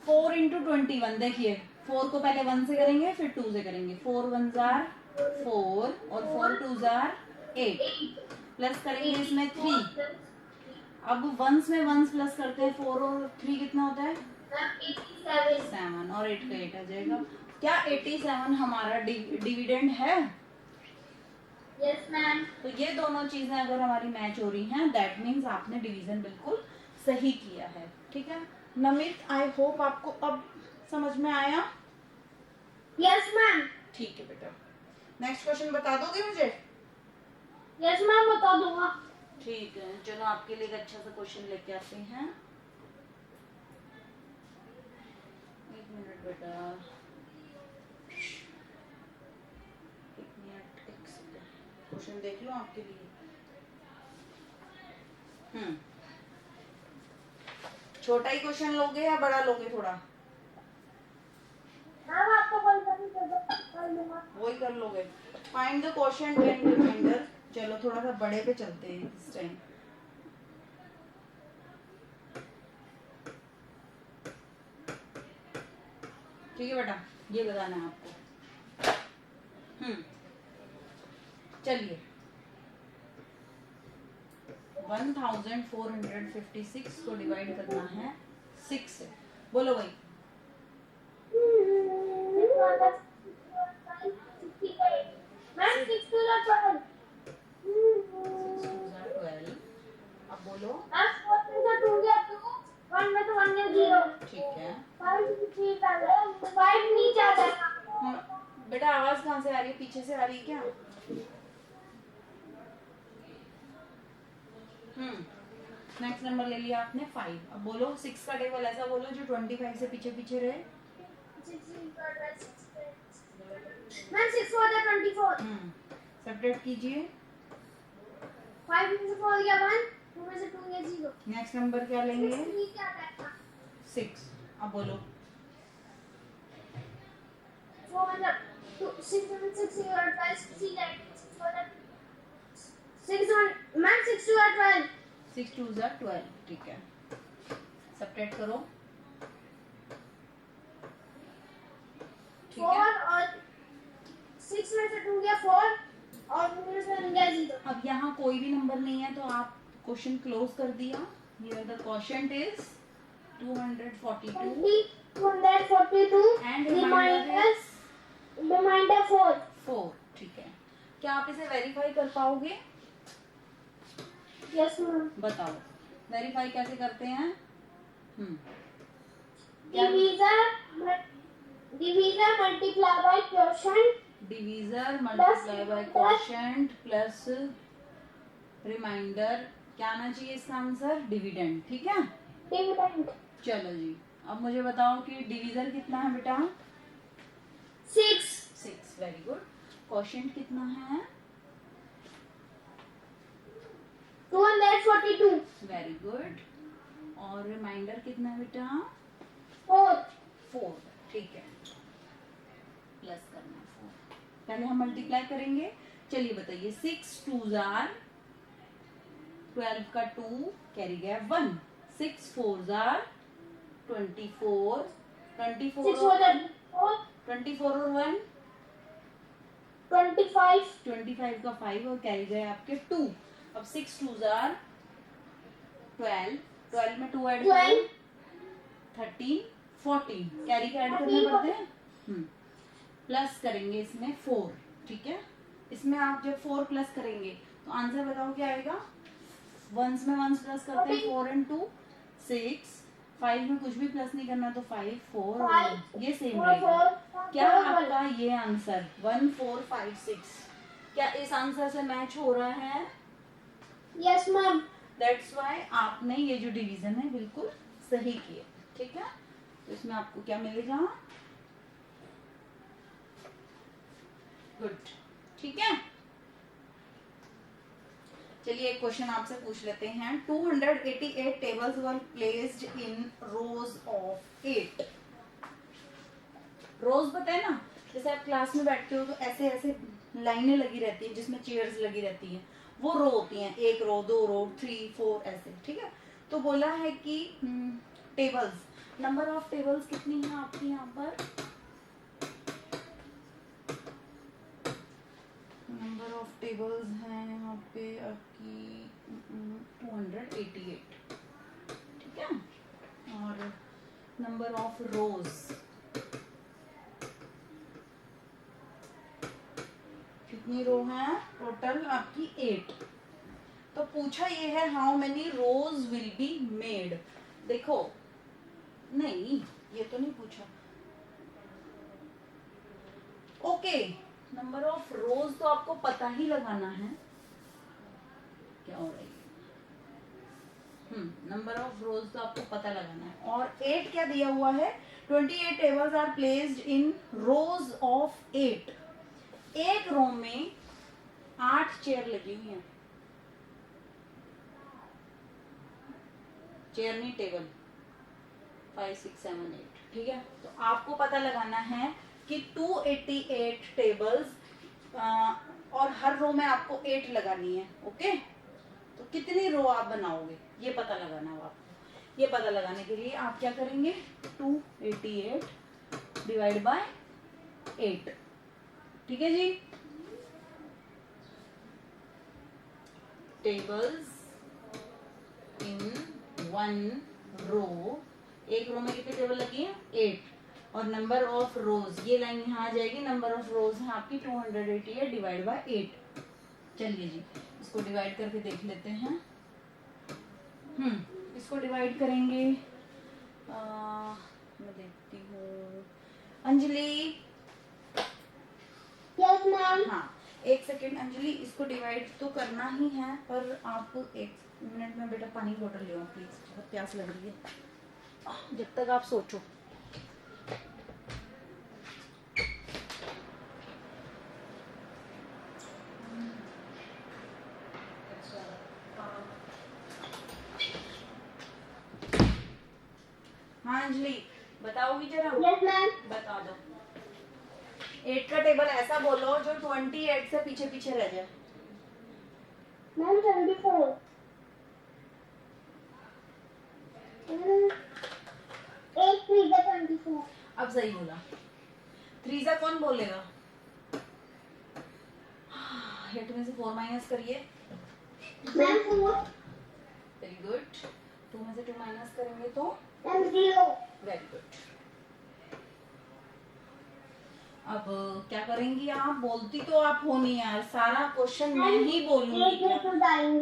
4 इंटू 21। देखिए 4 को पहले 1 से करेंगे, फिर 2 से करेंगे। 4 1 जार 4 और 4 2 जार 8। प्लस करेंगे इसमें 3। अब वंस में वंस प्लस करते हैं, 4 और 3 कितना होता है? 7 और 8 का 8 आ जाएगा। क्या 87 हमारा डिविडेंड है? Yes ma'am. तो ये दोनों चीजें अगर हमारी मैच हो रही हैं, दैट मीन्स आपने डिवीजन बिल्कुल सही किया है, ठीक है। नमित, आई होप आपको अब समझ में आया। Yes ma'am. ठीक है बेटा, नेक्स्ट क्वेश्चन बता दोगे मुझे? यस मैम, बता दूंगा। ठीक है, चलो आपके लिए एक अच्छा सा क्वेश्चन लेके आते हैं। एक मिनट बेटा, एक मिनट, एक सेकंड, क्वेश्चन देख लो आपके लिए। छोटा ही क्वेश्चन लोगे या बड़ा लोगे थोड़ा? मैम आपको कर लूंगा। वही कर लोगे। Find the quotient and remainder. चलो थोड़ा सा बड़े पे चलते हैं इस टाइम। ठीक है बेटा, ये बताना है आपको। चलिए, 1456 को डिवाइड करना है 6 से। बोलो भाई। Ma'am 6 to the 12। 12। अब बोलो। मैम 4 में से 2 गया 2, 1 में तो 1 गया 0। ठीक है। 5 नीचे आ जाएगा, 5 नीचे आ जाएगा। बेटा आवाज कहाँ से आ रही है? पीछे से आ रही है क्या? नेक्स्ट नंबर ले लिया आपने 5। अब बोलो 6 का टेबल ऐसा बोलो जो 25 से पीछे पीछे रहे। मैम 6 हो गया 24। सेपरेट कीजिए। 5 में से 4 गया 1, 2 में से 2 गया 0। नेक्स्ट नंबर क्या लेंगे? 6 नीचे आ जाएगा। 6। अब बोलो। 4 मतलब 6 में 6 और 5 6 लाइक 6 मैम 6 to 12। 6 2 12। ठीक है, सेपरेट करो। ठीक 4 है। और 6 में से 2 गया 4 और 2 में से 1 गया 0। अब यहाँ कोई भी नंबर नहीं है तो आप क्वेश्चन क्लोज कर दिया। Here the quotient is 242 242 and remainder 4। 4। ठीक है, क्या आप इसे वेरीफाई कर पाओगे? Yes ma'am. बताओ वेरीफाई कैसे करते हैं? Divisor multiply by quotient. Divisor multiply by quotient plus remainder. क्या आना चाहिए इसका आंसर? डिविडेंड। ठीक है, डिविडेंड। चलो जी, अब मुझे बताओ कि डिवीजर कितना है बेटा? 6। 6। Very good. क्वोशिएंट कितना है? 242। Very good. और रिमाइंडर कितना है बेटा? 4। 4। ठीक है, प्लस करना है 4। पहले हम मल्टीप्लाई करेंगे। चलिए बताइए, 6 2 जार 12 का 2 कैरी गया 1। 6 4 जार 24। 24 6 हो और जाएगा 24 और 1 25। 25 का 5 और कैरी गए आपके 2। अब 6 2 जार 12। 12 में 2 ऐड 12। 13 14 कैरी के ऐड करने पड़ते हैं। प्लस करेंगे इसमें 4, ठीक है। इसमें आप जब 4 प्लस करेंगे तो आंसर बताओ क्या आएगा। वंस में वंस प्लस करते हैं, 4 and 2 6, 5 में कुछ भी प्लस नहीं करना तो 5 4 ये सेम रहेगा। क्या आपका ये आंसर 1 4 5 6 क्या इस आंसर से मैच हो रहा है? Yes ma'am. दैट्स वाई आपने ये जो डिवीजन है बिल्कुल सही किया, ठीक है। तो इसमें आपको क्या मिलेगा? गुड, ठीक है। चलिए एक क्वेश्चन आपसे पूछ लेते हैं। 288 tables were placed in rows of 8। रोज पता है ना, जैसे आप क्लास में बैठते हो तो ऐसे ऐसे लाइनें लगी रहती है जिसमें चेयर्स लगी रहती हैं, वो रो होती हैं, 1 रो 2 रो 3 4 ऐसे, ठीक है। तो बोला है कि टेबल्स, नंबर ऑफ टेबल्स कितनी है आपकी यहाँ पर? नंबर ऑफ टेबल्स हैं यहाँ पे आपकी 288, ठीक है। और नंबर ऑफ रोज कितनी रो हैं टोटल आपकी? 8। तो पूछा ये है how many rows will be made. देखो नहीं, ये तो नहीं पूछा। ओके, नंबर ऑफ रोज तो आपको पता ही लगाना है। क्या हो रही है? नंबर ऑफ रोज तो आपको पता लगाना है। और 8 क्या दिया हुआ है? 28 tables are placed in rows of 8। एक रो में 8 चेयर लगी हुई हैं। चेयर नहीं, टेबल। 5 6 7 8, ठीक है। तो आपको पता लगाना है कि 288 टेबल्स और हर रो में आपको 8 लगानी है। ओके, तो कितनी रो आप बनाओगे ये पता लगाना है आपको। ये पता लगाने के लिए आप क्या करेंगे? 288 डिवाइड बाय 8, ठीक है जी। टेबल्स इन 1 रो, एक रो में कितनी टेबल लगी है? 8। और नंबर ऑफ रोज, ये लाइन यहाँ आ जाएगी। नंबर ऑफ रोज है आपकी 288 डिवाइड बाय 8। चलिए जी, इसको डिवाइड करके देख लेते हैं। इसको डिवाइड करेंगे। मैं देखती हूँ अंजलि। Yes ma'am. हाँ, एक सेकेंड अंजलि, इसको डिवाइड तो करना ही है, पर आप 1 मिनट में बेटा पानी की बोतल ले आओ प्लीज, बहुत प्यास लग रही है। जब तक आप सोचो। हाँ अंजलि, बताओगी जरा? Yes ma'am. बता दो। 8 का टेबल ऐसा बोलो जो 28 से पीछे पीछे रह जाए। मैम 24। 8 3 24। अब सही बोला। 3 से कौन बोलेगा? 8 में से 4 माइनस करिए। मैम 4। Very good. 2 में से 2 माइनस करेंगे तो? मैम 0। Very good. अब क्या करेंगी आप? बोलती तो आप हो नहीं यार, सारा क्वेश्चन मैं ही बोलूंगी क्या?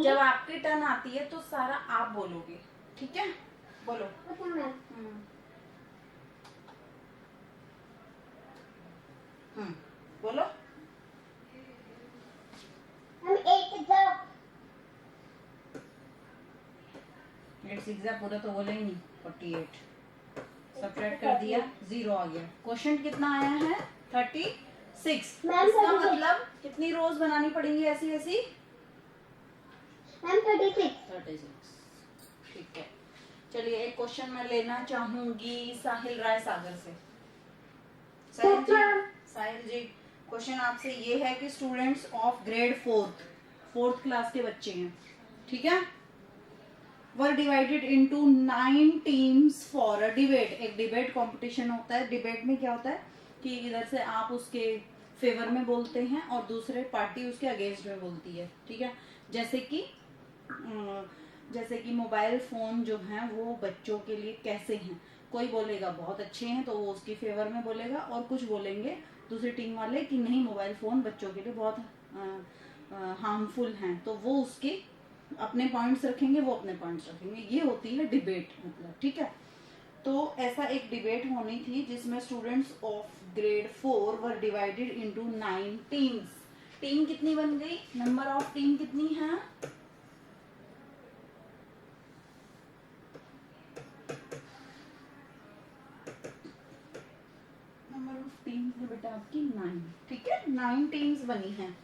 जब आपकी टर्न आती है तो सारा आप बोलोगे, ठीक है? बोलो। बोलो। हम 8 6 पूरा तो बोले ही नहीं। 48 सब्ट्रैक्ट कर दिया, 0 आ गया। क्वेश्चन कितना आया है? 36। मैम, इसका 36। मतलब कितनी रोज बनानी पड़ेंगी ऐसी ऐसी? मैम 36। 36, ठीक है। चलिए एक क्वेश्चन मैं लेना चाहूंगी साहिल राय सागर से। साहिल जी, क्वेश्चन आपसे ये है कि students of grade 4th class के बच्चे हैं, ठीक है, were divided into 9 teams for a debate. एक डिबेट कंपटीशन होता है। डिबेट में क्या होता है कि इधर से आप उसके फेवर में बोलते हैं और दूसरे पार्टी उसके अगेंस्ट में बोलती है, ठीक है। जैसे कि जैसे कि मोबाइल फोन जो हैं वो बच्चों के लिए कैसे हैं, कोई बोलेगा बहुत अच्छे हैं तो वो उसकी फेवर में बोलेगा, और कुछ बोलेंगे दूसरी टीम वाले कि नहीं मोबाइल फोन बच्चों के लिए बहुत हार्मफुल हैं, तो वो उसके अपने पॉइंट्स रखेंगे, वो अपने पॉइंट्स रखेंगे। ये होती है डिबेट मतलब, ठीक है। तो ऐसा एक डिबेट होनी थी जिसमें students of grade 4 were divided into 9 teams. Team कितनी बन गई, नंबर ऑफ टीम कितनी है, नंबर ऑफ टीम्स है बेटा आपकी 9, ठीक है, 9 टीम्स बनी हैं।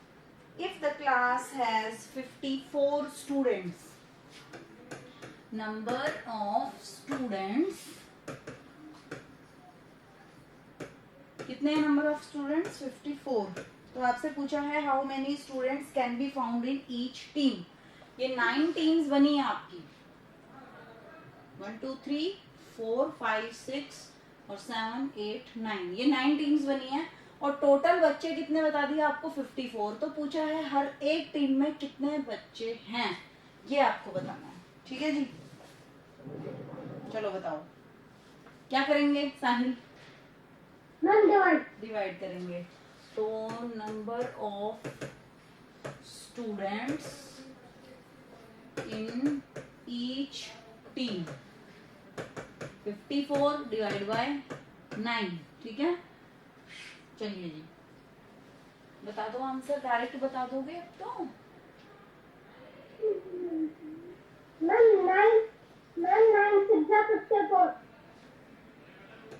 If the class has 54 students, number of students कितने हैं, नंबर ऑफ स्टूडेंट्स 54। तो आपसे पूछा है how many students can be found in each team. ये 9 टीम्स बनी है आपकी, 1 2 3 4 5 6 और 7 8 9, ये 9 टीम्स बनी है। और टोटल बच्चे कितने बता दिया आपको 54। तो पूछा है हर एक टीम में कितने बच्चे हैं, ये आपको बताना है, ठीक है जी। चलो बताओ क्या करेंगे साहिल, डिवाइड करेंगे। तो number of students in each team 54 divide by 9, ठीक है। चलिए जी बता दो आंसर, डायरेक्ट बता दोगे अब तो।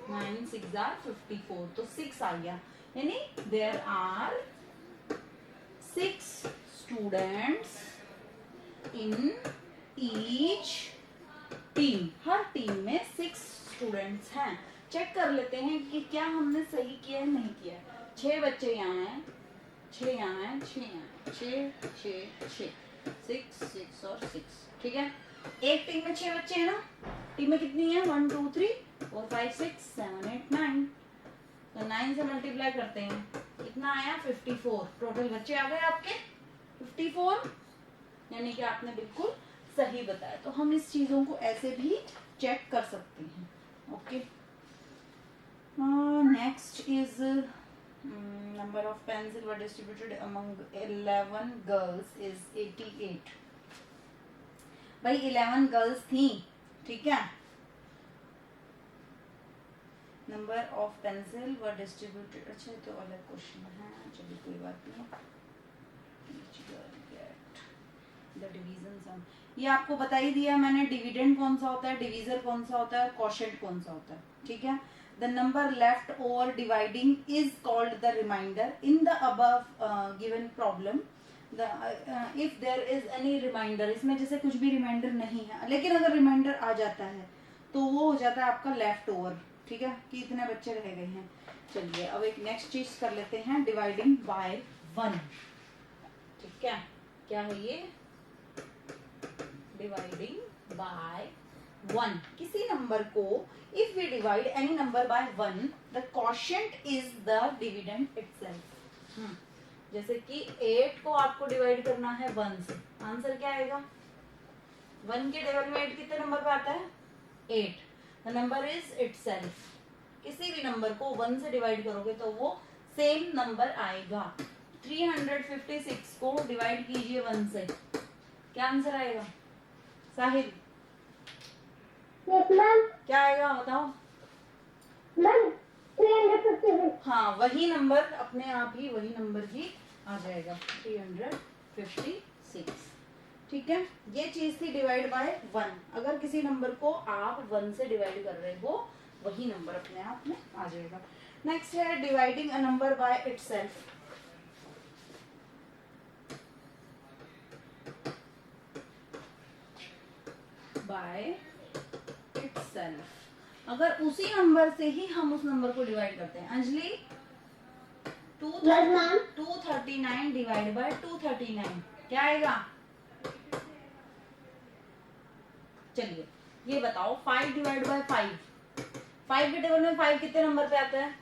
9 6 are 54, तो 6 आ गया, यानी there are 6 students in each team, हर टीम में 6 स्टूडेंट्स हैं। चेक कर लेते हैं कि क्या हमने सही किया है नहीं किया। 6 बच्चे यहाँ हैं, 6 यहाँ हैं, 6 यहाँ हैं, 6 6 6 6 6 और 6, ठीक है। एक टीम में 6 बच्चे हैं ना, टीम में कितनी है 1 2 3 4 5 6 7 8 9, तो 9 से मल्टीप्लाई करते हैं, कितना आया 54। टोटल बच्चे आ गए आपके 54, यानी कि आपने बिल्कुल सही बताया। तो हम इस चीजों को ऐसे भी चेक कर सकते हैं, okay. Next is number of pencil were distributed among 11 girls is 88। भाई 11 गर्ल्स थी, ठीक है। Number of pencil were distributed, अच्छा तो अलग क्वेश्चन है, चलिए कोई बात नहीं। द डिवीजन सम, ये आपको बता ही दिया मैंने, डिविडेंड कौन सा होता है, डिवीजर कौन सा होता है, कोशेंट कौन सा होता है, ठीक है। The number left over dividing is called the remainder in the above given problem. If there is any remainder, इसमें जैसे कुछ भी रिमाइंडर नहीं है, लेकिन अगर रिमाइंडर आ जाता है तो वो हो जाता है आपका लेफ्ट ओवर, ठीक है, कि इतने बच्चे रह गए हैं। चलिए अब एक नेक्स्ट चीज कर लेते हैं, डिवाइडिंग बाय 1, ठीक है। क्या है ये, डिवाइडिंग बाय 1, किसी नंबर को if we divide any number by 1 the quotient is the dividend itself. जैसे कि 8 को आपको डिवाइड करना है 1 से, आंसर क्या आएगा, 1 के टेबल में 8 कितने नंबर पे आता है 8, द नंबर इज इटसेल्फ। किसी भी नंबर को 1 से डिवाइड करोगे तो वो सेम नंबर आएगा। 356 को डिवाइड कीजिए 1 से, क्या आंसर आएगा साहिल, क्या आएगा बताओ। 356। हाँ वही नंबर, अपने आप ही वही नंबर ही आ जाएगा 356, ठीक है। ये चीज थी डिवाइड बाय 1। अगर किसी नंबर को आप 1 से डिवाइड कर रहे हो वही नंबर अपने आप में आ जाएगा। नेक्स्ट है dividing a number by itself. By itself, अगर उसी नंबर से ही हम उस नंबर को डिवाइड करते हैं, अंजलि 239 डिवाइड बाय 239 क्या आएगा, चलिए ये बताओ। 5 डिवाइड बाय 5 के टेबल में 5 कितने नंबर पे आता है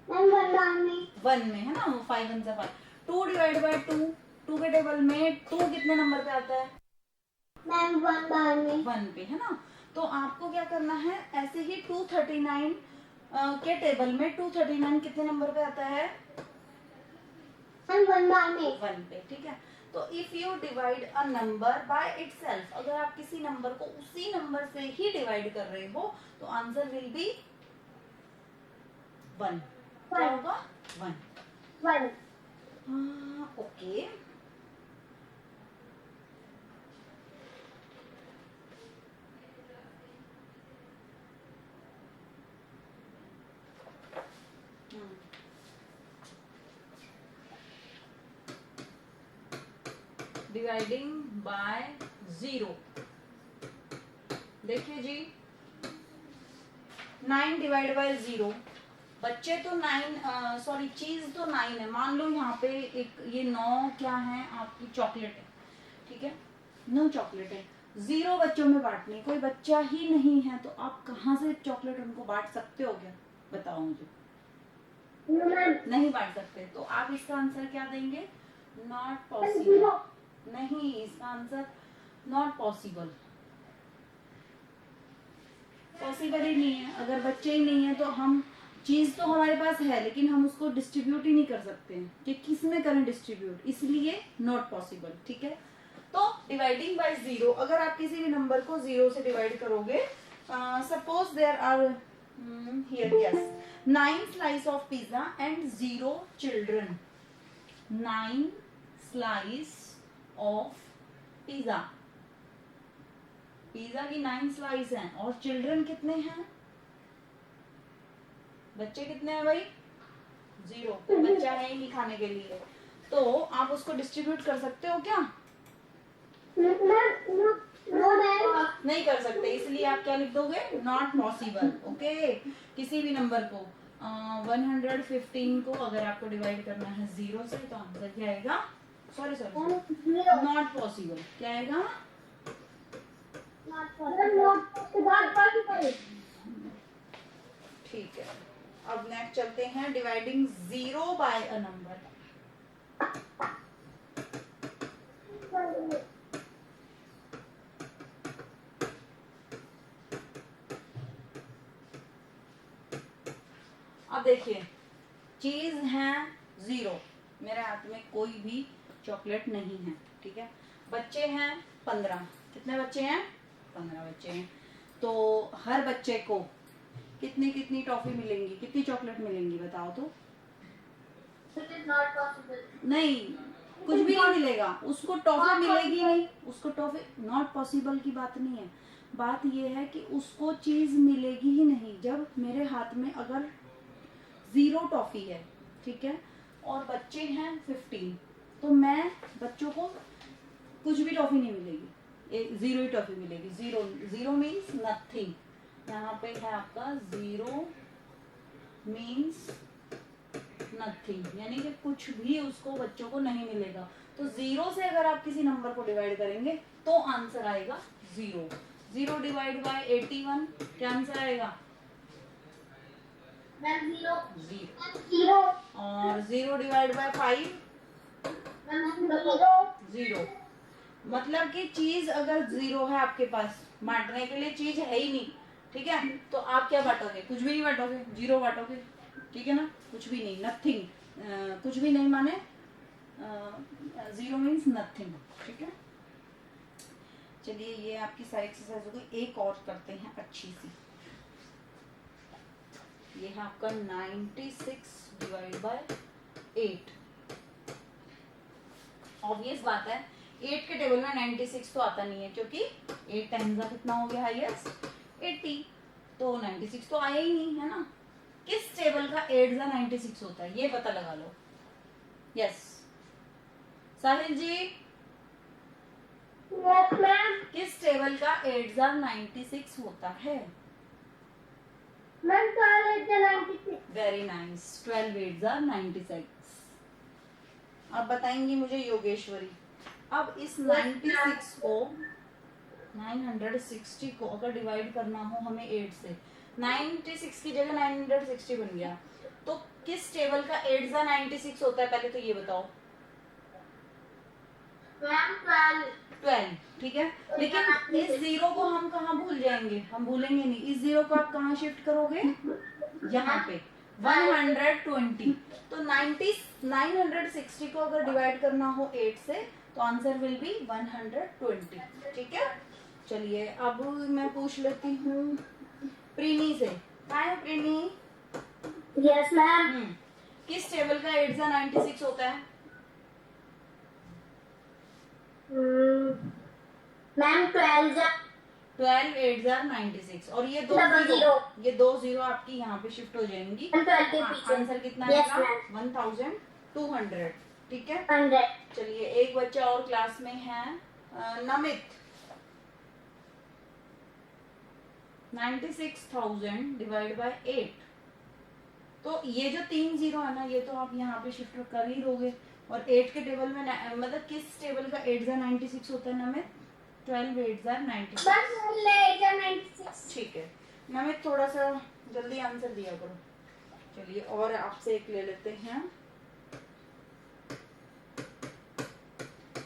1 में, है ना, 5 1 से 5। 2 डिवाइड बाय 2 के टेबल में 2 कितने नंबर पे आता है 9 मैम 1 बार में 1 पे, है ना। तो आपको क्या करना है, ऐसे ही 239 के टेबल में 239 कितने नंबर पे आता है, मैम 1 बार में 1 पे, ठीक है। तो if you divide a number by itself, अगर आप किसी नंबर को उसी नंबर से ही डिवाइड कर रहे हो तो आंसर विल बी 1। क्या होगा, 1। 1 ओके, डिवाइडिंग बाय 0। देखिए जी, 9 डिवाइड बाय 0, बच्चे तो 9, सॉरी चीज तो 9 है। मान लो यहाँ पे एक ये 9 क्या है आपकी चॉकलेट है, ठीक है, 9 चॉकलेट है। 0 बच्चों में बांटनी, कोई बच्चा ही नहीं है, तो आप कहाँ से चॉकलेट उनको बांट सकते हो क्या, बताओ मुझे। नहीं बांट सकते, तो आप इसका आंसर क्या देंगे, नॉट पॉसिबल। नहीं, इसका आंसर नॉट पॉसिबल, पॉसिबल ही नहीं है। अगर बच्चे ही नहीं है तो हम, चीज तो हमारे पास है लेकिन हम उसको डिस्ट्रीब्यूट ही नहीं कर सकते हैं कि किस में करें डिस्ट्रीब्यूट, इसलिए नॉट पॉसिबल, ठीक है। तो डिवाइडिंग बाय 0, अगर आप किसी भी नंबर को 0 से डिवाइड करोगे, suppose there are here yes 9 slice of pizza and 0 children. 9 slice of pizza, pizza की 9 स्लाइस हैं और चिल्ड्रन कितने हैं, बच्चे कितने हैं भाई, 0, तो बच्चा है ही नहीं खाने के लिए, तो आप उसको डिस्ट्रीब्यूट कर सकते हो क्या, नहीं कर सकते, इसलिए आप क्या लिख दोगे, नॉट पॉसिबल। ओके, किसी भी नंबर को 115 को अगर आपको डिवाइड करना है 0 से तो आंसर क्या आएगा, सॉरी नॉट पॉसिबल, क्या आएगा, ठीक है। अब नेक्स्ट चलते हैं, डिवाइडिंग 0 बाय अ नंबर। अब देखिए, चीज है 0, मेरे हाथ में कोई भी चॉकलेट नहीं है, ठीक है, बच्चे हैं 15, कितने बच्चे हैं, 15 बच्चे हैं, तो हर बच्चे को कितनी कितनी टॉफी मिलेंगी, कितनी चॉकलेट मिलेंगी बताओ तो, नहीं, कुछ भी नहीं मिलेगा उसको, टॉफी मिलेगी नहीं उसको, टॉफी, नॉट पॉसिबल की बात नहीं है, बात ये है कि उसको चीज मिलेगी ही नहीं। जब मेरे हाथ में अगर 0 टॉफी है, ठीक है, और बच्चे हैं 15, तो मैं बच्चों को कुछ भी टॉफी नहीं मिलेगी, 0 ही टॉफी मिलेगी। 0 मीन्स नथिंग, यहाँ पे है आपका 0 मीन्स नथिंग, यानी कि कुछ भी उसको बच्चों को नहीं मिलेगा। तो 0 से अगर आप किसी नंबर को डिवाइड करेंगे तो आंसर आएगा 0। 0 डिवाइड बाय 81, क्या आंसर आएगा, 0। और 0 डिवाइड बाय 5, 0। मतलब कि चीज अगर 0 है आपके पास, बांटने के लिए चीज है ही नहीं, ठीक है, तो आप क्या बांटोगे, कुछ भी नहीं बांटोगे, 0 बांटोगे, ठीक है ना, कुछ भी नहीं, नथिंग, कुछ भी नहीं माने 0 मीन्स नथिंग, ठीक है। चलिए ये आपकी सारी एक्सरसाइज हो गई, एक और करते हैं अच्छी सी, ये है आपका 96 डिवाइड बाय 8। ऑब्वियस बात है 8 के टेबल में 96 तो आता नहीं है, क्योंकि 8 टाइम्स का कितना हो गया हाईएस्ट, 80, तो 96 तो आया ही नहीं, है ना। किस टेबल का 8 जा 96 होता है, ये पता लगा लो। यस साहिल जी, किस टेबल का 8 जा 96 होता है, वेरी नाइस, 12 8 जा 96। अब बताएंगी मुझे योगेश्वरी, अब इस 96 को 960 को अगर डिवाइड करना हो हमें 8 से, 96 की जगह 960 बन गया, तो किस टेबल का 8 जा 96 होता है, पहले तो ये बताओ। मैम 12। 12, ठीक है। लेकिन इस जीरो को हम कहाँ भूल जाएंगे, हम भूलेंगे नहीं। इस जीरो को आप कहाँ शिफ्ट करोगे, यहाँ पे 120। तो 960 को अगर डिवाइड करना हो 8 से तो आंसर विल बी 120, ठीक है। चलिए अब मैं पूछ लेती हूँ प्रीनी से। हाय प्रीनी। Yes ma'am. किस टेबल का 8 जा 96 होता है? मैम 12 8 जा 96 और ये दो Double जीरो, zero। ये दो जीरो आपकी यहाँ पे शिफ्ट हो जाएंगी। 12 के पीछे। आंसर कितना Yes, आएगा? 1200, ठीक है। 100। चलिए एक बच्चा और क्लास में है, नमित। 96,000 divide by 8। तो ये जो 3 जीरो है ना, ये तो आप यहाँ पे शिफ्ट कर ही दोगे। और 8 के टेबल में मतलब किस टेबल का 8 जा 96 होता है नमित? 12 8 जा 96। बस 96। ठीक है नमित, थोड़ा सा जल्दी आंसर दिया करो। चलिए और आपसे एक ले लेते हैं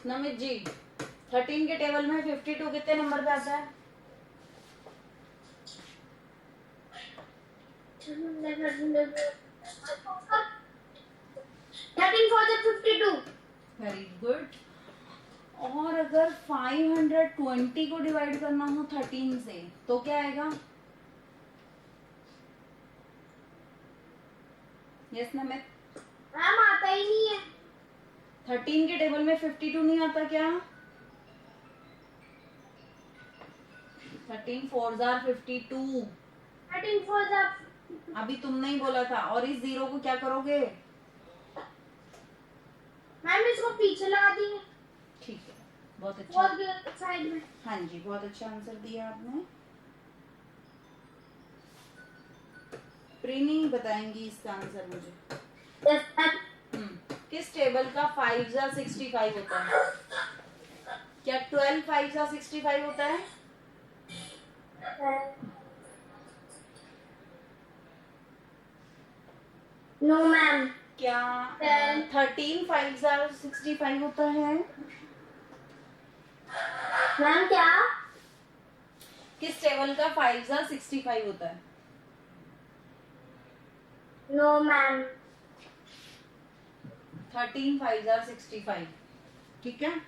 नमित जी। 13 के टेबल में 52 कितने नंबर पे आता है? 13 4 52। Very good. और अगर 520 को डिवाइड करना हो 13 से तो क्या आएगा? यस नमित। मैम आता ही नहीं है। 13 के टेबल में 52 नहीं आता क्या? 13 4 जार 52। 13 4 अभी तुमने ही बोला था। और इस जीरो को क्या करोगे? मैम इसको पीछे लगा देंगे। ठीक है बहुत अच्छा। बहुत साइड में। हाँ जी बहुत अच्छा आंसर दिया आपने। प्रीनी बताएंगी इसका आंसर मुझे। Yes ma'am. किस टेबल का 5 जा 65 होता है? क्या 12 5 जा 65 होता है? No ma'am. क्या 13 5 जा 65 होता है? मैम क्या? किस टेबल का 5 जा 65 होता है? No ma'am. 13 5 जा 65, ठीक है।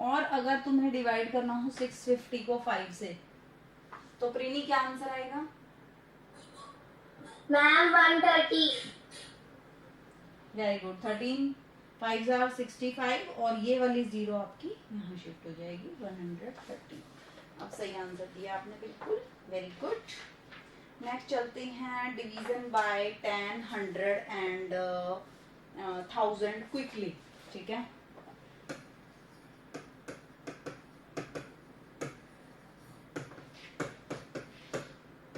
और अगर तुम्हें डिवाइड करना हो 650 को 5 से तो प्रीनी क्या आंसर आएगा? मैम 130। Very good. 13 5 जा 65 और ये वाली जीरो आपकी यहाँ शिफ्ट हो जाएगी 130। अब सही आंसर दिया आपने बिल्कुल, वेरी गुड। नेक्स्ट चलते हैं डिवीजन बाय 10 100 एंड 1000 क्विकली, ठीक है।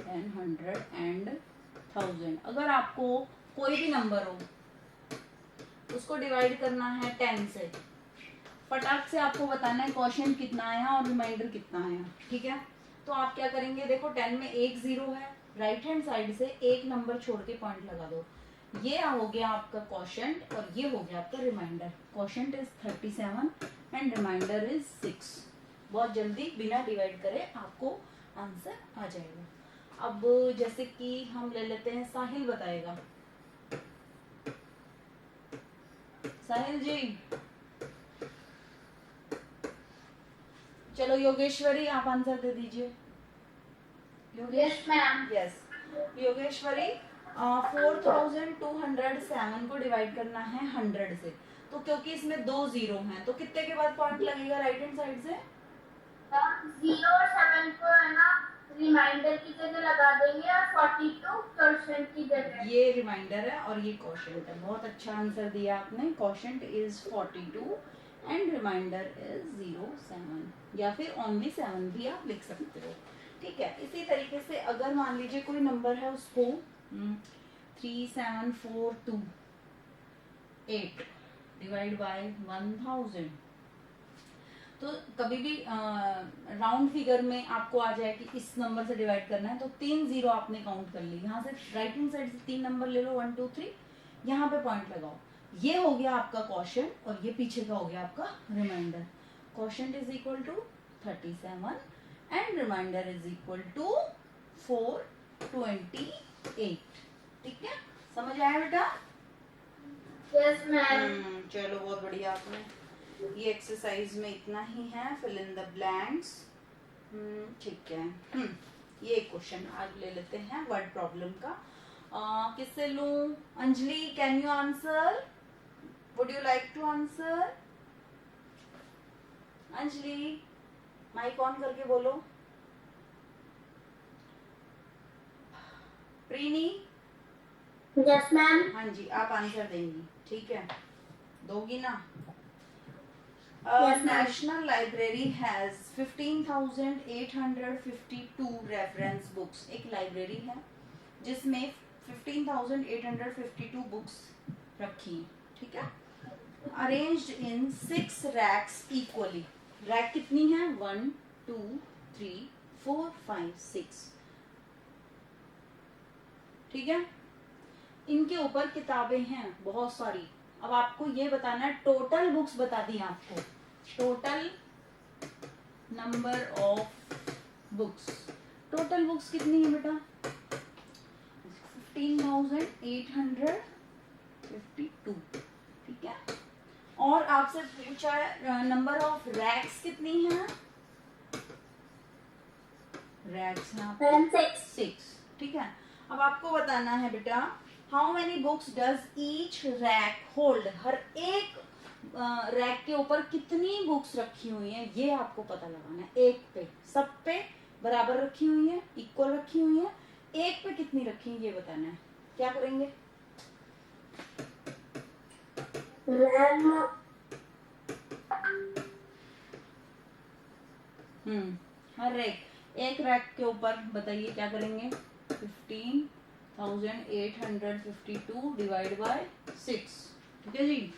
10 100 एंड 1000। अगर आपको कोई भी नंबर हो उसको डिवाइड करना है 10 से, फटाक से आपको बताना है क्वोशिएंट कितना आया और रिमाइंडर कितना आया, ठीक है। तो आप क्या करेंगे, देखो 10 में एक जीरो है, राइट हैंड साइड से एक नंबर छोड़ के पॉइंट लगा दो। ये हो गया आपका क्वोशिएंट और ये हो गया आपका remainder. Quotient is 37 and remainder is 6। बहुत जल्दी बिना डिवाइड करे आपको आंसर आ जाएगा। अब जैसे कि हम ले लेते हैं, साहिल बताएगा। साहिल जी। चलो योगेश्वरी आप आंसर दे दीजिए। Yes ma'am. यस योगेश्वरी, 4207 को डिवाइड करना है 100 से। तो क्योंकि इसमें दो जीरो हैं तो कितने के बाद पॉइंट लगेगा राइट हैंड साइड से? 0 और 7 को है ना रिमाइंडर की जगह लगा देंगे और 42% की जगह। ये रिमाइंडर है और ये क्वोशिएंट है। बहुत अच्छा आंसर दिया आपने। Quotient is 42 and remainder is 07 या फिर ओनली 7 भी आप लिख सकते हो, ठीक है। इसी तरीके से अगर मान लीजिए कोई नंबर है उसको 37428 डिवाइड बाय 1000, तो कभी भी राउंड फिगर में आपको आ जाए कि इस नंबर से डिवाइड करना है तो 3 जीरो आपने काउंट कर ली। यहाँ से राइट हैंड साइड से 3 नंबर ले लो, 1 2 3, यहाँ पे पॉइंट लगाओ। ये हो गया आपका क्वोशिएंट और ये पीछे का हो गया आपका remainder. Quotient is equal to 37 and remainder is equal to 428। ठीक है, समझ आया बेटा? Yes ma'am. चलो बहुत बढ़िया। आपने ये एक्सरसाइज में इतना ही है, फिल इन द ब्लैंक्स। ठीक है। ये एक क्वेश्चन आज ले लेते हैं वर्ड प्रॉब्लम का। किससे लूं? Anjali, can you answer? Would you like to answer? Anjali, mike on करके बोलो। प्रीनी? Yes ma'am. हाँ जी, आप आंसर देंगी, ठीक है? दोगी ना? Yes, ma'am. National Library has 15,852 reference books. एक लाइब्रेरी है जिसमें 15,852 बुक्स रखी हैं, ठीक है? Arranged in 6 racks equally. Rack कितनी है? 1 2 3 4 5 6, ठीक है? इनके ऊपर किताबें हैं बहुत सारी। अब आपको ये बताना है, टोटल बुक्स बता दी आपको, total number of books. Total books कितनी है बेटा? 15,852, ठीक है? और आपसे पूछा है नंबर ऑफ रैक्स कितनी है? रैक्स है आपको 6, ठीक है? अब आपको बताना है बेटा, how many books does each rack hold. हर एक रैक के ऊपर कितनी बुक्स रखी हुई हैं, ये आपको पता लगाना है। एक पे, सब पे बराबर रखी हुई है, इक्वल रखी हुई है, एक पे कितनी रखी है ये बताना है। क्या करेंगे? हर एक रैक के ऊपर बताइए क्या करेंगे? 15,852 डिवाइड बाय 6, ठीक है जी?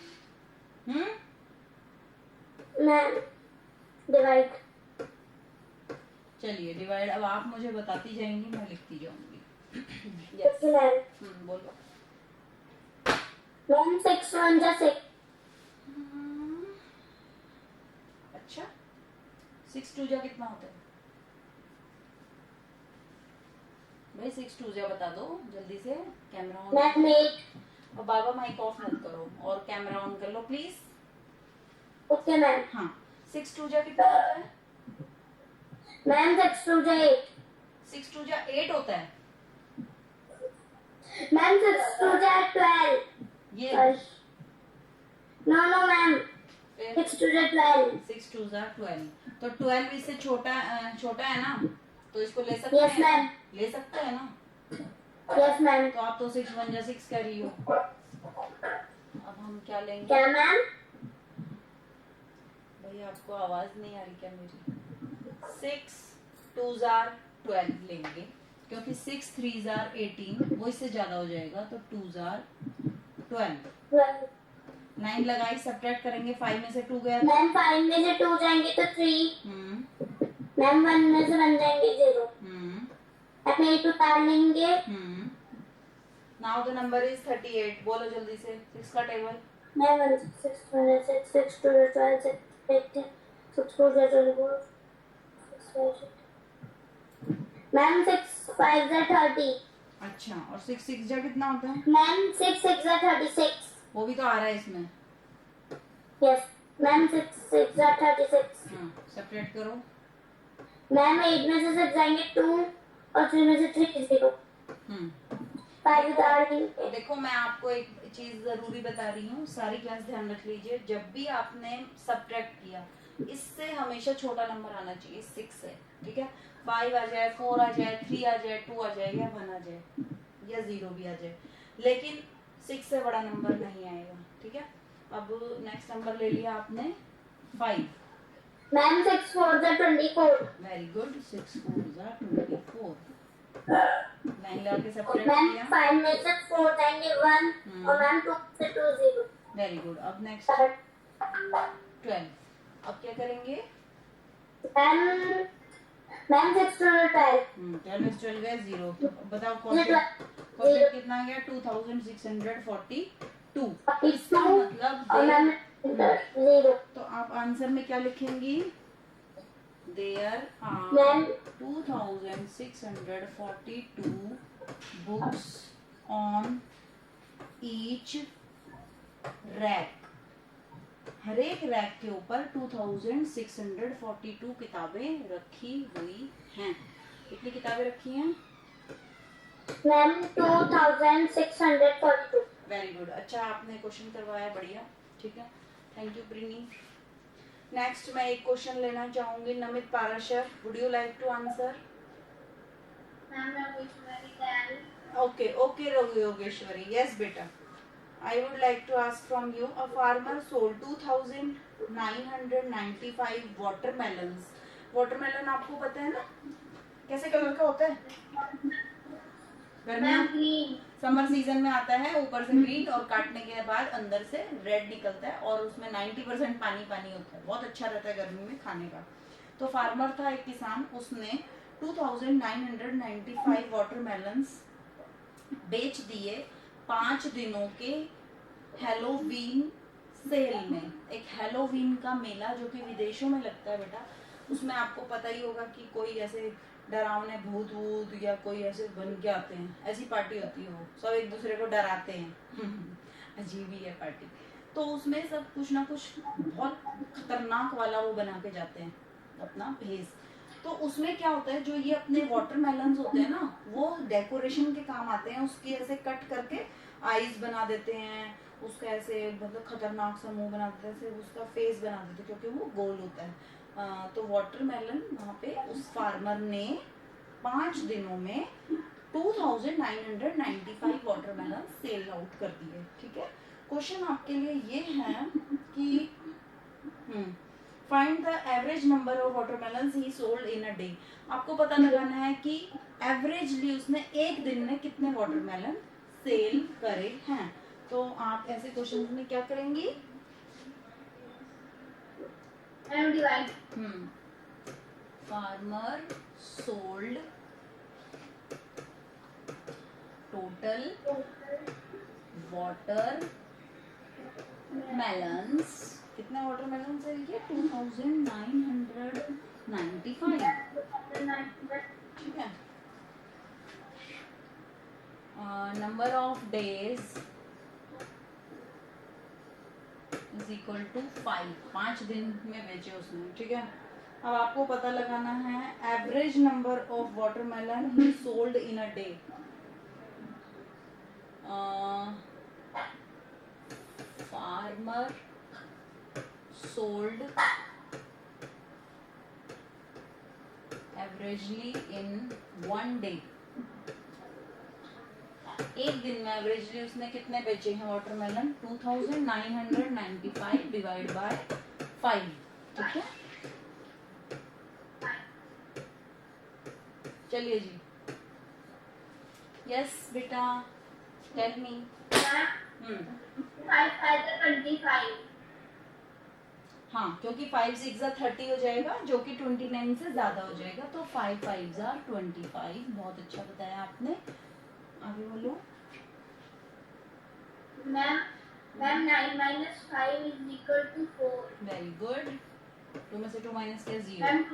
Ma'am divide. चलिए डिवाइड, अब आप मुझे बताती जाएंगी, मैं लिखती जाऊंगी। Yes ma'am. बोलो। मैम 6 1 जा 6। अच्छा, 6 2 जा कितना होता है भाई? 6 2 जा बता दो जल्दी से। Camera on. मैम 8। और बाबा माइक ऑफ मत करो और कैमरा ऑन कर लो प्लीज। Okay ma'am. हाँ, 6 2 जा कितना होता है? मैम 6 2 जा 8। 6 2 जा 8 होता है। मैम 6 2 जा 12। ये नो नो मैम, 6 2 जा 12। 6 2 जा 12, तो 12 इससे छोटा है ना, तो इसको ले सकते Yes, हैं? ma'am. ले सकते हैं ना? Yes ma'am. तो आप तो 6 1 जा 6 कर रही हो। अब हम क्या लेंगे? क्या मैम? भाई आपको आवाज नहीं आ रही क्या मेरी? 6 2 जार 12 लेंगे, क्योंकि 6 3 जार 18, वो इससे ज्यादा हो जाएगा, तो 2 जार 12। 12। 9 लगाई, सब्ट्रैक्ट करेंगे, 5 में से 2 गया तो मैम 5 में से 2 जाएंगे तो 3। मैम 1 में से 1 जाएंगे 0। मैम 8 उतार लेंगे। Now the number is 38। बोलो जल्दी से 6 का टेबल। मैम 1 6 1 6 6 2 12 6 8 6 4 24। मैम 6 5 जा 30। अच्छा, और 6 6 जा कितना होता है? मैम 6 6 जा 36। वो भी तो आ रहा है इसमें। यस मैम 6 6 जा 36। सेपरेट करो। मैम 8 में से 6 जाएंगे 2 और 3 में से 3 0। 5 उतार लेंगे। देखो मैं आपको एक चीज जरूरी बता रही हूँ, सारी क्लास ध्यान रख लीजिए। जब भी आपने सब्ट्रैक्ट किया, इससे हमेशा छोटा नंबर आना चाहिए 6 से, ठीक है? 5 आ जाए, 4 आ जाए, 3 आ जाए, 2 आ जाए, या 1 आ जाए, या 0 भी आ जाए, लेकिन 6 से बड़ा नंबर नहीं आएगा, ठीक है? अब नेक्स्ट नंबर ले लिया आपने 5। मैम 6 4 जा 24। वेरी गुड, 6 4 जा 24। 9 लगा के सब्ट्रैक्ट मैम किया। 5 में से 4 जाएंगे 1 और मैम 2 से 2 0। Very good. अब नेक्स्ट 12। अब क्या करेंगे? मैम 6 2 12। 12 12 गए 0। तो बताओ क्वेश्चन कितना आ गया? 2642। इसका मतलब और मैम 0। तो आप आंसर में क्या लिखेंगी? There are ma'am 2642 books on each rack. हर एक रैक के ऊपर 2642 किताबें रखी हुई हैं। कितनी किताबें रखी हैं? मैम 2642। वेरी गुड, अच्छा आपने क्वेश्चन करवाया, बढ़िया, ठीक है, थैंक यू प्रीनी। नेक्स्ट मैं एक क्वेश्चन लेना चाहूंगी, Namit Parashar, would you like to answer? Ma'am Yogeshwari Dail. Okay okay Yogeshwari, yes बेटा। I would like to ask from you, a farmer sold 2995 watermelons. watermelon आपको पता है ना कैसे कलर का होता है? गर्मियों, ग्रीन। समर सीजन में आता है, ऊपर से ग्रीन और काटने के बाद अंदर से रेड निकलता है और उसमें 90% पानी पानी होता है, बहुत अच्छा रहता है गर्मी में खाने का। तो फार्मर था एक किसान, उसने 2995 वाटरमेलन्स बेच दिए 5 दिनों के हैलोवीन सेल में। एक हैलोवीन का मेला जो कि विदेशों में लगता है बेटा, उसमें आपको पता ही होगा कि कोई ऐसे डरावने भूत वूत या कोई ऐसे बन के आते हैं, ऐसी पार्टी होती है, वो सब एक दूसरे को डराते हैं। अजीब ही है पार्टी। तो उसमें सब कुछ ना कुछ बहुत खतरनाक वाला वो बना के जाते हैं अपना भेस। तो उसमें क्या होता है, जो ये अपने वाटरमेलन्स होते हैं ना, वो डेकोरेशन के काम आते हैं। उसकी ऐसे कट करके आईज बना देते हैं, उसका ऐसे मतलब खतरनाक सा मुंह बना देते हैं, ऐसे उसका फेस बना देते हैं क्योंकि वो गोल होता है। तो वाटरमेलन वहाँ पे उस फार्मर ने 5 दिनों में 2995 वाटरमेलन सेल आउट कर दिए। ठीक है, क्वेश्चन आपके लिए ये है कि find the average number of watermelons he sold in a day. आपको पता लगाना है कि एवरेजली उसने एक दिन में कितने वाटरमेलन सेल करे हैं। तो आप ऐसे क्वेश्चन में क्या करेंगी? Divide. Farmer sold total watermelons, कितना वाटर मेलन सेल किया? 2995। ठीक है, number of days is equal to 5। 5 दिन में बेचे उसने। ठीक है, अब आपको पता लगाना है average number of watermelon he sold in a day. Farmer sold averagely in 1 day. एक दिन में एवरेजली उसने कितने बेचे हैं वाटरमेलन? 2995 divide by 5। ठीक है, चलिए जी, यस बेटा, टेल मी। 25। हाँ, क्योंकि 5 6 30 हो जाएगा, जो कि 29 से ज्यादा हो जाएगा, तो 5 5 25। बहुत अच्छा बताया आपने, आगे बोलो। Ma'am 9 - 5 is equal to 4। Very good, 2 में से 2 माइनस किया 0। मैम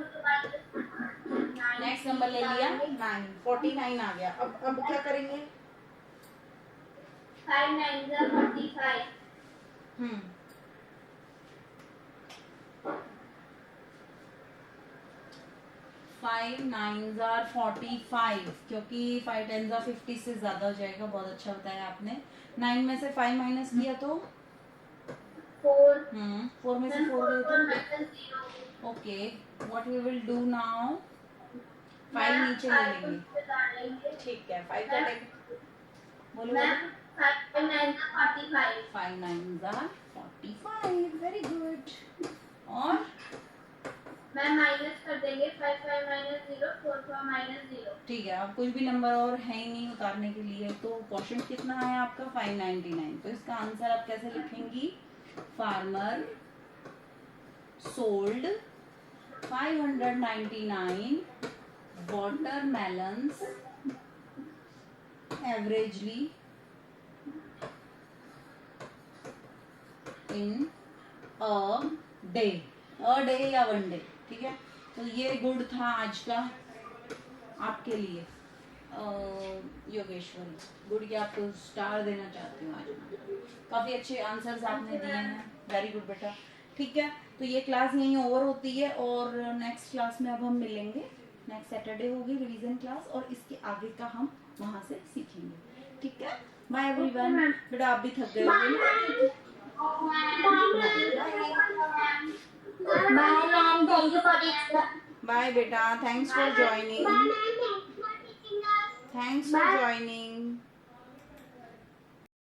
नेक्स्ट नंबर ले लिया 9, 49 आ गया। अब क्या करेंगे? 5 - 9 = 45। 5 9 45, क्योंकि 5 10 50 से ज्यादा हो जाएगा। बहुत अच्छा बताया आपने। 9 में से 5 माइनस किया तो 4। 4 में से 4 गए तो -0। Okay, what we will do now, 5 नीचे ले लेंगे। ठीक है, 5 का टेक बोलो। मैम 5 - 9 = 45। 5 9 45, very good. और मैम माइनस कर देंगे, 5 5 - 0, 4 4 - 0। ठीक है, अब कुछ भी नंबर और है ही नहीं उतारने के लिए, तो क्वेश्चन कितना आया आपका? 599। तो इसका आंसर आप कैसे लिखेंगी? Farmer sold 599 watermelons averagely in a day, a day या वन डे, ठीक है। तो ये गुड था आज का आपके लिए। योगेश्वरी, गुड की आपको स्टार देना चाहती हूँ आज मैं। काफी अच्छे आंसर्स आपने दिए हैं, वेरी गुड बेटा। ठीक है, तो ये क्लास यहीं ओवर होती है और नेक्स्ट क्लास में अब हम मिलेंगे। नेक्स्ट सैटरडे होगी रिवीजन क्लास और इसके आगे का हम वहां से सीखेंगे। ठीक है, बाय एवरीवन। बेटा आप भी थक गए होंगे। Bye, ma'am. Thank you for teaching. Bye बेटा, thanks for Bye, joining, ma'am. Thank you for teaching us. Thanks for Bye. Joining.